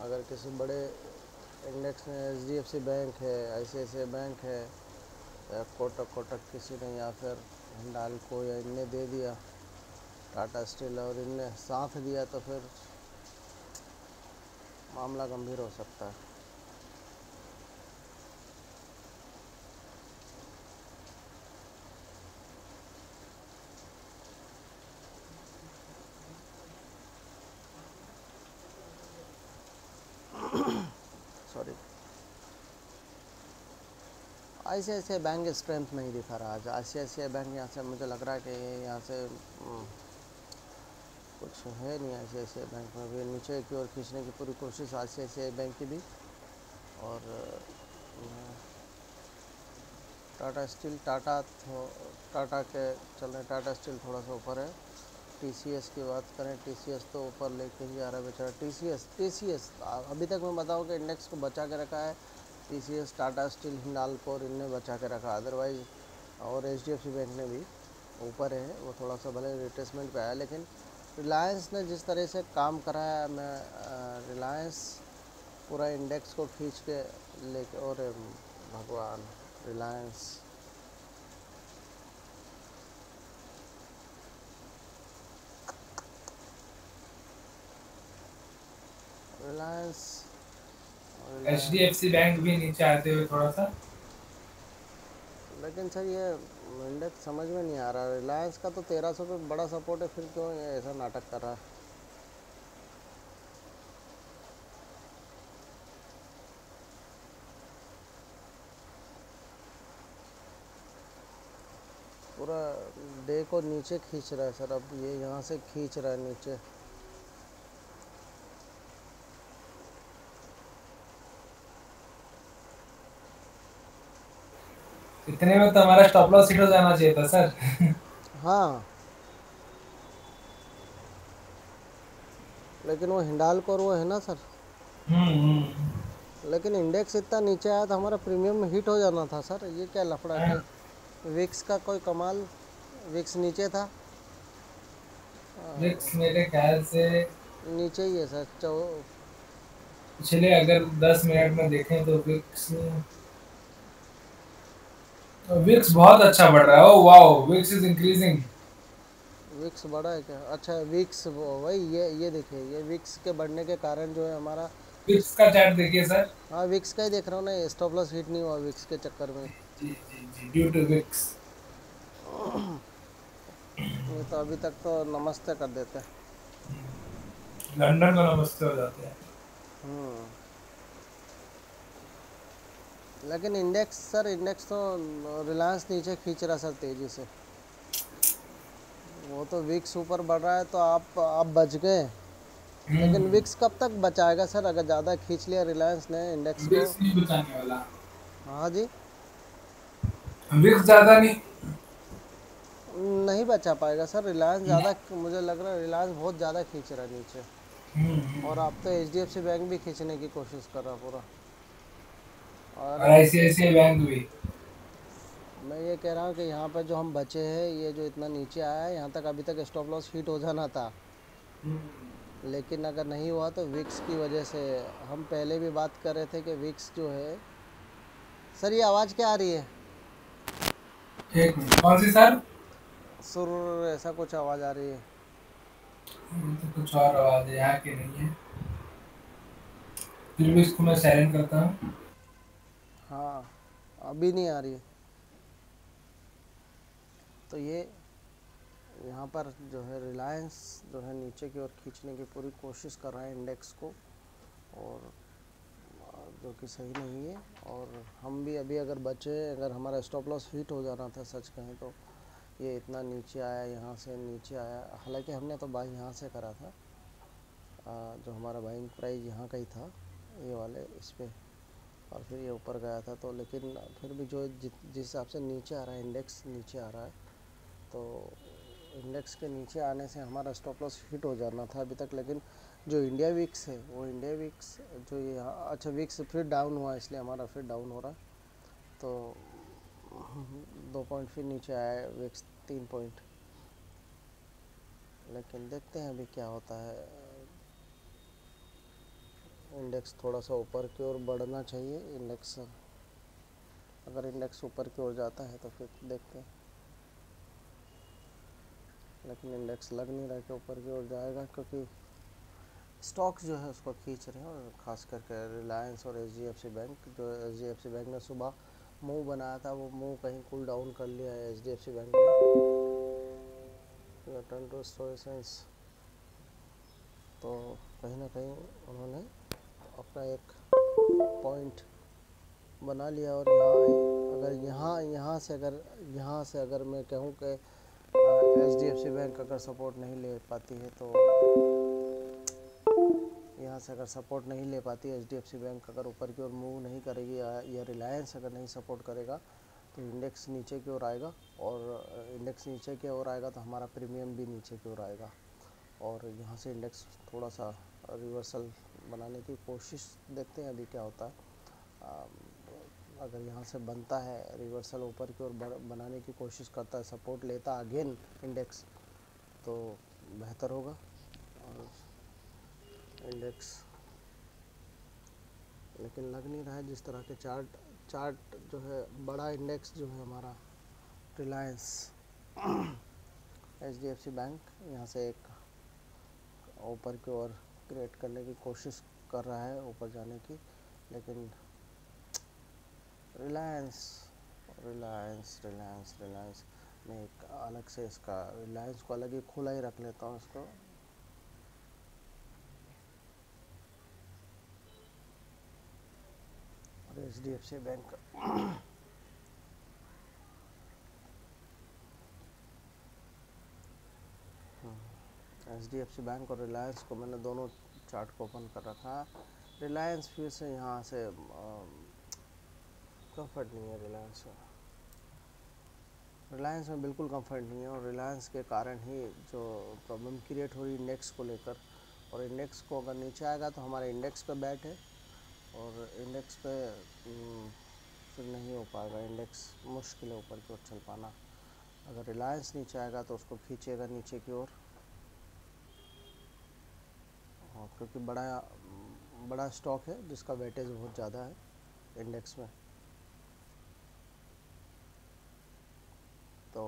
अगर किसी बड़े इंडेक्स ने HDFC बैंक है, ICICI बैंक है, या कोटक किसी ने, या फिर हिंडाल्को या इनने दे दिया, टाटा स्टील, और इनने साथ दिया, तो फिर मामला गंभीर हो सकता है। सॉरी, ICICI बैंक स्ट्रेंथ नहीं दिखा रहा आज। ICICI बैंक यहाँ से मुझे लग रहा है कि यहाँ से कुछ है नहीं। ICICI बैंक में भी नीचे की ओर खींचने की पूरी कोशिश ICICI बैंक की भी। और टाटा स्टील, टाटा के चल रहे, टाटा स्टील थोड़ा सा ऊपर है। TCS की बात करें, TCS तो ऊपर लेके ही आ रहा है बेचारा। TCS अभी तक मैं बताऊँ कि इंडेक्स को बचा के रखा है। TCS, टाटा स्टील, हिंडाल्को और इनने बचा के रखा, अदरवाइज़, और HDFC बैंक ने भी ऊपर है। वो थोड़ा सा भले रिट्रेसमेंट पे आया, लेकिन रिलायंस ने जिस तरह से काम करा है, मैं रिलायंस पूरा इंडेक्स को खींच के लेके, और भगवान, रिलायंस HDFC बैंक भी नीचे आते हुए थोड़ा सा। लेकिन सर ये इंडेक्स समझ में नहीं आ रहा। रिलायंस का तो 1300 पे बड़ा सपोर्ट है, फिर क्यों ये ऐसा नाटक कर रहा है। पूरा डे को नीचे खींच रहा है सर। अब ये यहाँ से खींच रहा है नीचे। इतने में तो हमारा स्टॉप लॉस हिट हो जाना चाहिए था सर। हाँ, लेकिन वो हिंडाल्को और वो है ना सर। लेकिन इंडेक्स इतना नीचे आया तो हमारा प्रीमियम हिट हो जाना था सर। ये क्या लफड़ा के विक्स का कोई कमाल। विक्स नीचे था, विक्स मेरे ख्याल से नीचे ही है सर। पिछले अगर 10 मिनट में देखें तो विक्स बहुत अच्छा बढ़ रहा है। Oh wow, VIX is increasing. VIX बड़ा है क्या? अच्छा, विक्स वही, ये देखिए, ये विक्स के बढ़ने के कारण जो है हमारा। विक्स का चार्ट देखिए सर। हाँ, विक्स का ही देख रहा हूँ ना। स्टॉप लॉस हिट नहीं हुआ विक्स के चक्कर में। जी जी जी, ड्यू टू विक्स। नहीं तो अभी तक तो नमस्ते कर देते। लंदन को नमस्ते हो जाते हैं। लेकिन इंडेक्स सर, इंडेक्स तो रिलायंस नीचे खींच रहा सर तेज़ी से। वो तो विक्स ऊपर बढ़ रहा है तो आप बच गए। लेकिन विक्स कब तक बचाएगा सर? अगर ज़्यादा खींच लिया रिलायंस ने इंडेक्स को। विक्स नहीं बचाने वाला। हाँ जी, विक्स ज्यादा नहीं। नहीं बचा पाएगा सर, रिलायंस ज़्यादा, मुझे लग रहा है रिलायंस बहुत ज़्यादा खींच रहा है नीचे। और अब तो H D F C bank भी खींचने की कोशिश कर रहा पूरा। और और ICICI बैंक भी। मैं ये कह रहा हूँ कि यहाँ पर जो हम बचे हैं, ये जो इतना नीचे आया है, यहाँ तक अभी तक स्टॉप लॉस हिट हो जाना था। लेकिन अगर नहीं हुआ तो विक्स की वजह से, हम पहले भी बात कर रहे थे कि विक्स जो है। सर ये आवाज़ क्या आ रही है? एक मिनट, कौन सी सर? सुर, ऐसा कुछ आवाज़ आ रही है। ये तो कुछ और आवाज है, यहाँ की नहीं है। फिर भी इसको मैं साइलेंट करता हूँ। हाँ, अभी नहीं आ रही है। तो ये यहाँ पर जो है रिलायंस जो है नीचे की ओर खींचने की पूरी कोशिश कर रहा है इंडेक्स को, और जो कि सही नहीं है। और हम भी अभी अगर बचे, अगर हमारा स्टॉप लॉस हिट हो जाना था सच कहें तो, ये इतना नीचे आया, यहाँ से नीचे आया। हालांकि हमने तो बाई यहाँ से करा था, जो हमारा बाइंग प्राइस यहाँ का ही था, ये वाले इस पे, और फिर ये ऊपर गया था। तो लेकिन फिर भी जो जिस हिसाब से नीचे आ रहा है, इंडेक्स नीचे आ रहा है, तो इंडेक्स के नीचे आने से हमारा स्टॉप लॉस हिट हो जाना था अभी तक। लेकिन जो इंडिया विक्स है, वो इंडिया विक्स जो यहाँ, अच्छा विक्स फिर डाउन हुआ, इसलिए हमारा फिर डाउन हो रहा है। तो 2 पॉइंट फिर नीचे आया है विक्स, 3 पॉइंट। लेकिन देखते हैं अभी क्या होता है। इंडेक्स थोड़ा सा ऊपर की ओर बढ़ना चाहिए। इंडेक्स, अगर इंडेक्स ऊपर की ओर जाता है तो फिर देखते हैं। लेकिन इंडेक्स लग नहीं रहा कि ऊपर की ओर जाएगा, क्योंकि स्टॉक्स जो है उसको खींच रहे हैं, और ख़ास करके रिलायंस और एचडीएफसी बैंक। जो एचडीएफसी बैंक ने सुबह मूव बनाया था, वो मूव कहीं कूल डाउन कर लिया है एचडीएफसी बैंक ने, रिटर्न टू सेंस। तो कहीं ना कहीं उन्होंने अपना एक पॉइंट बना लिया। और यहाँ अगर यहाँ से अगर मैं कहूँ कि एचडीएफसी बैंक अगर सपोर्ट नहीं ले पाती है, तो यहाँ से अगर सपोर्ट नहीं ले पाती एचडीएफसी बैंक, अगर ऊपर की ओर मूव नहीं करेगी, या रिलायंस अगर नहीं सपोर्ट करेगा, तो इंडेक्स नीचे की ओर आएगा। और इंडेक्स नीचे की ओर आएगा तो हमारा प्रीमियम भी नीचे की ओर आएगा। और यहाँ से इंडेक्स थोड़ा सा रिवर्सल बनाने की कोशिश, देखते हैं अभी क्या होता है। अगर यहाँ से बनता है रिवर्सल, ऊपर की ओर बनाने की कोशिश करता है, सपोर्ट लेता अगेन इंडेक्स, तो बेहतर होगा। और इंडेक्स लेकिन लग नहीं रहा है, जिस तरह के चार्ट जो है, बड़ा इंडेक्स जो है हमारा रिलायंस, एचडीएफसी बैंक यहाँ से एक ऊपर की ओर क्रिएट करने की कोशिश कर रहा है, ऊपर जाने की। लेकिन रिलायंस रिलायंस रिलायंस रिलायंस मैं एक अलग से इसका रिलायंस को अलग ही खुला ही रख लेता हूँ इसको। और एचडीएफसी बैंक, एचडीएफसी बैंक और रिलायंस को मैंने दोनों चार्ट को ओपन कर रखा है। रिलायंस फिर से यहाँ से कंफर्ट नहीं है रिलायंस में बिल्कुल कंफर्ट नहीं है। और रिलायंस के कारण ही जो प्रॉब्लम क्रिएट हो रही है इंडेक्स को लेकर, और इंडेक्स को अगर नीचे आएगा तो हमारे इंडेक्स पे बैट है, और इंडेक्स पे फिर नहीं हो पाएगा। इंडेक्स मुश्किल है ऊपर की ओर चल पाना। अगर रिलायंस नीचे आएगा तो उसको खींचेगा नीचे की ओर, क्योंकि बड़ा स्टॉक है जिसका वेटेज बहुत ज़्यादा है इंडेक्स में। तो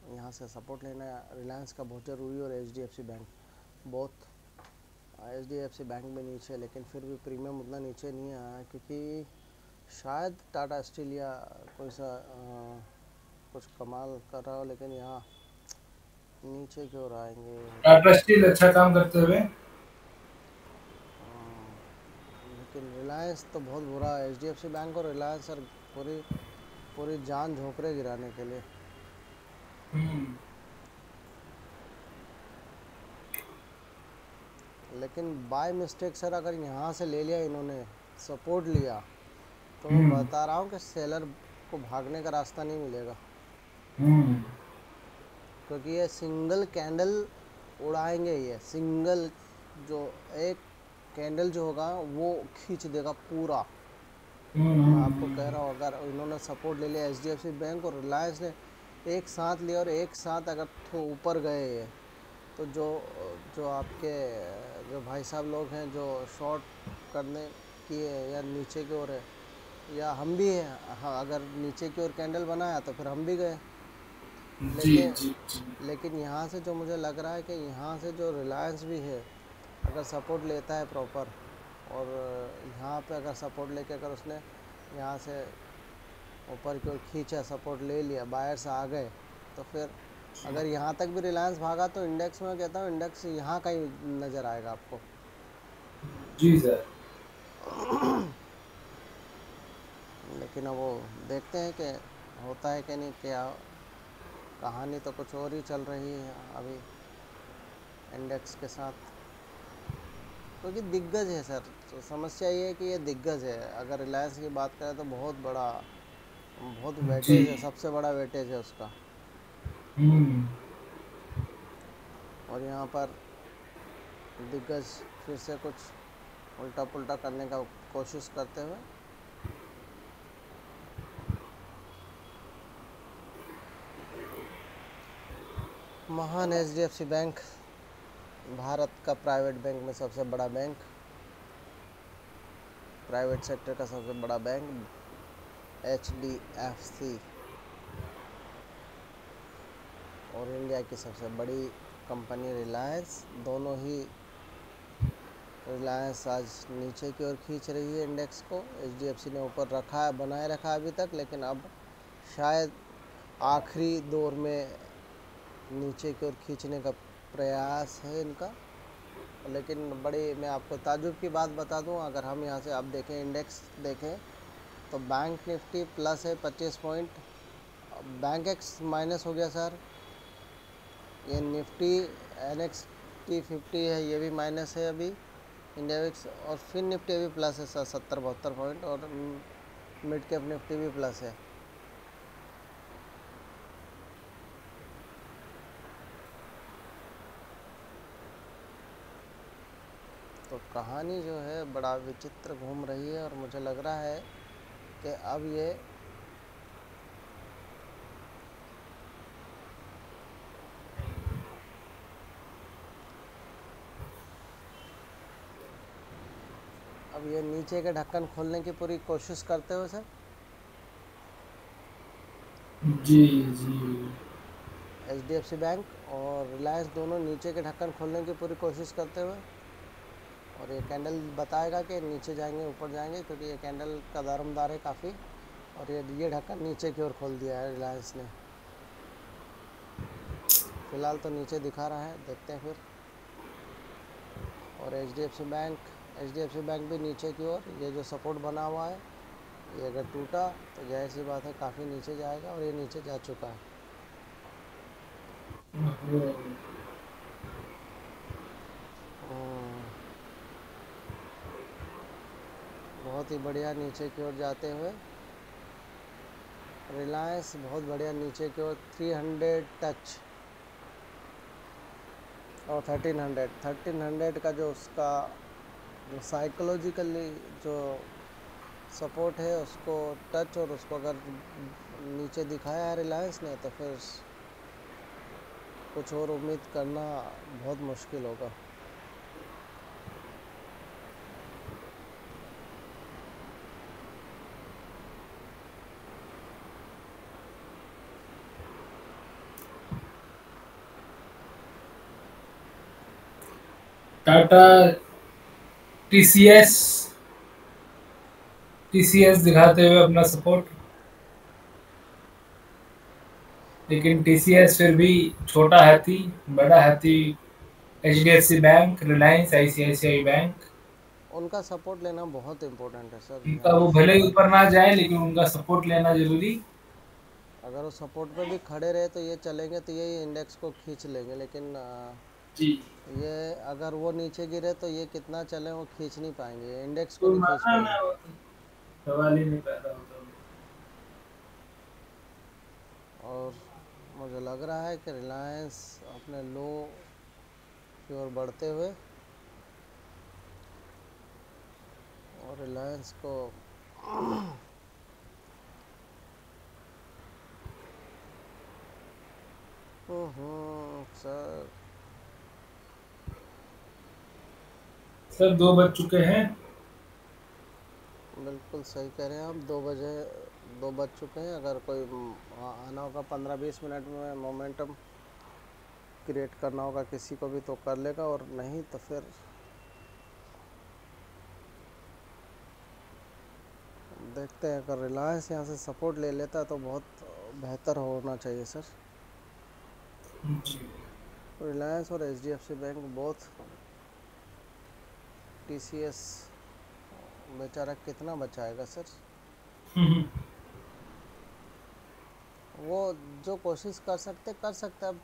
यहाँ से सपोर्ट लेना रिलायंस का बहुत ज़रूरी है। और एचडीएफसी बैंक बहुत, एचडीएफसी बैंक में नीचे, लेकिन फिर भी प्रीमियम उतना नीचे नहीं आया, क्योंकि शायद टाटा स्टील या कोई सा कुछ कमाल कर रहा हो। लेकिन यहाँ नीचे की ओर आएंगे। टाटा स्टील अच्छा काम करते हुए। लेकिन रिलायंस तो बहुत बुरा है। एचडीएफसी बैंक और रिलायंस सर पूरी पूरी जान झोंक रहे गिराने के लिए। लेकिन बाय मिस्टेक सर अगर यहाँ से ले लिया इन्होंने, सपोर्ट लिया, तो मैं बता रहा हूँ कि सेलर आपको भागने का रास्ता नहीं मिलेगा, हम्म। क्योंकि ये सिंगल कैंडल उड़ाएंगे। ये सिंगल जो एक कैंडल जो होगा वो खींच देगा पूरा। मैं आपको कह रहा हूँ, अगर इन्होंने सपोर्ट ले लिया एचडीएफसी बैंक और रिलायंस ने एक साथ लिया और एक साथ अगर ऊपर गए ये, तो जो जो आपके जो भाई साहब लोग हैं जो शॉर्ट करने की है या नीचे की ओर है, या हम भी हैं, हाँ, अगर नीचे की ओर कैंडल बनाया तो फिर हम भी गए। जी लेकिन जी जी। लेकिन यहाँ से जो मुझे लग रहा है कि यहाँ से जो रिलायंस भी है, अगर सपोर्ट लेता है प्रॉपर, और यहाँ पे अगर सपोर्ट लेके अगर उसने यहाँ से ऊपर की ओर खींचा, सपोर्ट ले लिया, बायर्स आ गए, तो फिर अगर यहाँ तक भी रिलायंस भागा तो इंडेक्स में कहता हूँ इंडेक्स यहाँ का ही नज़र आएगा आपको। जी सर। लेकिन अब वो देखते हैं कि होता है कि नहीं, क्या कहानी तो कुछ और ही चल रही है अभी इंडेक्स के साथ, क्योंकि दिग्गज है सर। तो समस्या ये है कि ये दिग्गज है। अगर रिलायंस की बात करें तो बहुत जी। वेटेज है, सबसे बड़ा वेटेज है उसका। हम्म। और यहाँ पर दिग्गज फिर से कुछ उल्टा पुल्टा करने का कोशिश करते हुए, महान एचडीएफसी बैंक, भारत का प्राइवेट बैंक में सबसे बड़ा बैंक, प्राइवेट सेक्टर का सबसे बड़ा बैंक एचडीएफसी, और इंडिया की सबसे बड़ी कंपनी रिलायंस, दोनों ही। रिलायंस आज नीचे की ओर खींच रही है इंडेक्स को, एचडीएफसी ने ऊपर रखा है, बनाए रखा है अभी तक, लेकिन अब शायद आखिरी दौर में नीचे की ओर खींचने का प्रयास है इनका। लेकिन बड़ी, मैं आपको ताज्जुब की बात बता दूं, अगर हम यहाँ से आप देखें, इंडेक्स देखें, तो बैंक निफ्टी प्लस है 25 पॉइंट, बैंक एक्स माइनस हो गया सर, ये निफ्टी NXT50 है, ये भी माइनस है अभी, इंडिया विक्स, और फिर निफ्टी भी प्लस है सर 70-72 पॉइंट, और मिड कैप निफ्टी भी प्लस है। तो कहानी जो है बड़ा विचित्र घूम रही है, और मुझे लग रहा है कि अब ये नीचे के ढक्कन खोलने की पूरी कोशिश करते हुए सर, जी जी। एचडीएफसी बैंक और रिलायंस दोनों नीचे के ढक्कन खोलने की पूरी कोशिश करते हुए, और ये कैंडल बताएगा कि नीचे जाएंगे ऊपर जाएंगे, क्योंकि ये कैंडल का दारोमदार है काफ़ी, और ये ढक्कन नीचे की ओर खोल दिया है रिलायंस ने। फ़िलहाल तो नीचे दिखा रहा है, देखते हैं फिर। और एचडीएफसी बैंक भी नीचे की ओर, ये जो सपोर्ट बना हुआ है, ये अगर टूटा तो जाहिर सी बात है काफ़ी नीचे जाएगा, और ये नीचे जा चुका है। बहुत ही बढ़िया नीचे की ओर जाते हुए रिलायंस, बहुत बढ़िया नीचे की ओर 300 टच, और 1300 का जो उसका जो साइकोलॉजिकली जो सपोर्ट है उसको टच, और उसको अगर नीचे दिखाया है रिलायंस ने, तो फिर कुछ और उम्मीद करना बहुत मुश्किल होगा। टाटा, टीसीएस, टीसीएस दिखाते हुए अपना सपोर्ट, लेकिन टीसीएस फिर भी छोटा हाथी, बड़ा हाथी HDFC bank, Reliance, ICICI bank. उनका सपोर्ट लेना बहुत इम्पोर्टेंट है सर उनका यहाँ वो से। भले ही ऊपर ना जाए लेकिन उनका सपोर्ट लेना जरूरी। अगर वो सपोर्ट पे भी खड़े रहे तो ये चलेंगे, तो ये इंडेक्स को खींच लेंगे, लेकिन जी। ये अगर वो नीचे गिरे तो ये कितना चले वो खींच नहीं पाएंगे, इंडेक्स को कोई नहीं खींच माना पाएंगे। ना, सवाल ही नहीं पैदा होता। और मुझे लग रहा है कि रिलायंस अपने लो की ओर बढ़ते हुए और रिलायंस को सर सर 2 बज चुके हैं। बिल्कुल सही कह रहे हैं आप। 2 बज चुके हैं। अगर कोई आना होगा 15-20 मिनट में, मोमेंटम क्रिएट करना होगा किसी को भी तो कर लेगा, और नहीं तो फिर देखते हैं। अगर रिलायंस यहाँ से सपोर्ट ले लेता है तो बहुत बेहतर होना चाहिए सर। जी। रिलायंस और HDFC बैंक बहुत। TCS बेचारा कितना बचाएगा सर। वो जो कोशिश कर सकते अब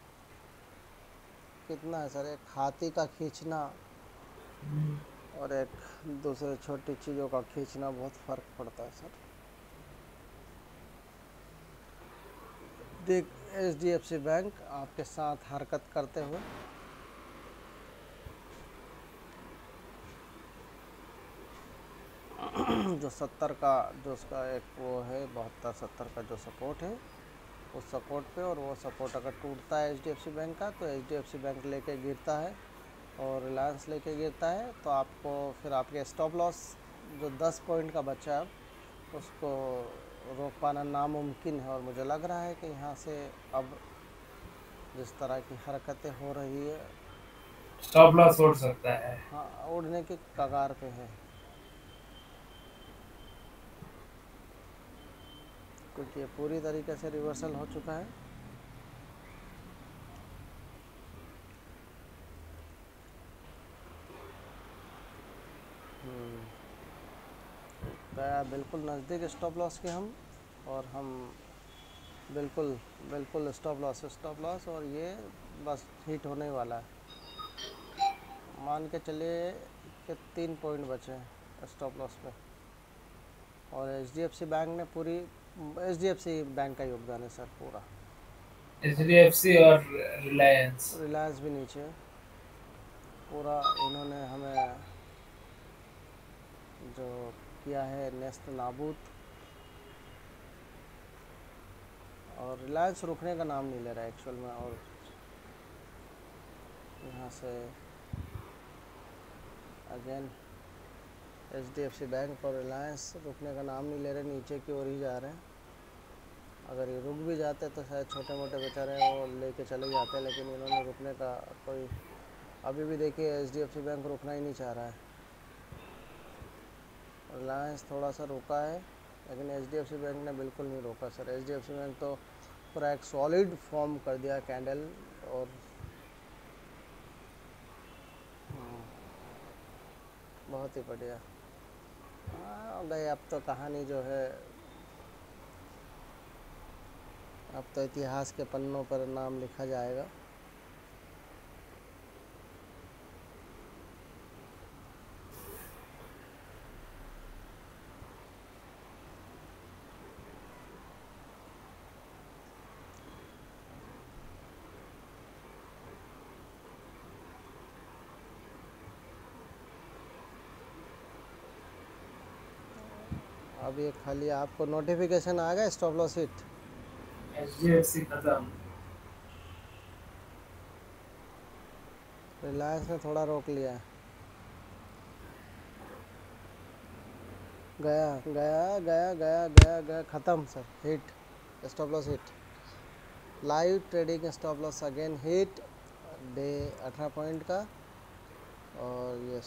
कितना है सर, एक हाथी का खींचना और एक दूसरे छोटी चीज़ों का खींचना, बहुत फ़र्क पड़ता है सर। देख HDFC बैंक आपके साथ हरकत करते हुए जो 70 का जो उसका एक वो है 72-70 का जो सपोर्ट है, उस सपोर्ट पे, और वो सपोर्ट अगर टूटता है HDFC बैंक का तो HDFC बैंक लेके गिरता है और रिलायंस लेके गिरता है, तो आपको फिर आपके स्टॉप लॉस जो 10 पॉइंट का बचा है उसको रोक पाना नामुमकिन है। और मुझे लग रहा है कि यहाँ से अब जिस तरह की हरकतें हो रही है, स्टॉप लॉस उड़ सकता है। हाँ, उड़ने की कगार पे है, क्योंकि ये पूरी तरीके से रिवर्सल हो चुका है। गया बिल्कुल नज़दीक स्टॉप लॉस के हम, और हम बिल्कुल स्टॉप लॉस, और ये बस हिट होने वाला है। मान के चलिए कि 3 पॉइंट बचे हैं स्टॉप लॉस पे, और HDFC बैंक ने पूरी HDFC बैंक का योगदान है सर पूरा। HDFC और रिलायंस। रिलायंस भी नीचे है पूरा। इन्होंने हमें जो किया है नेस्त नाबूद, और रिलायंस रुकने का नाम नहीं ले रहा है एक्चुअल में। और यहाँ से अगेन HDFC बैंक और रिलायंस रुकने का नाम नहीं ले रहे, नीचे की ओर ही जा रहे हैं। अगर ये रुक भी जाते तो शायद छोटे मोटे बेचारे वो लेके चले जाते, लेकिन इन्होंने रुकने का कोई, अभी भी देखिए HDFC बैंक रुकना ही नहीं चाह रहा है। रिलायंस थोड़ा सा रुका है, लेकिन HDFC बैंक ने बिल्कुल नहीं रोका सर। HDFC बैंक तो पूरा एक सॉलिड फॉर्म कर दिया कैंडल, और बहुत ही बढ़िया। गए अब तो कहानी जो है, अब तो इतिहास के पन्नों पर नाम लिखा जाएगा। अब ये खाली आपको नोटिफिकेशन आ गया स्टॉप लॉस हिट। HDFC खत्म। रिलायंस ने थोड़ा रोक लिया है। गया गया गया गया गया गया, ख़त्म sir, hit, stop loss hit. Live trading stop loss again hit, day 18 point का, और ये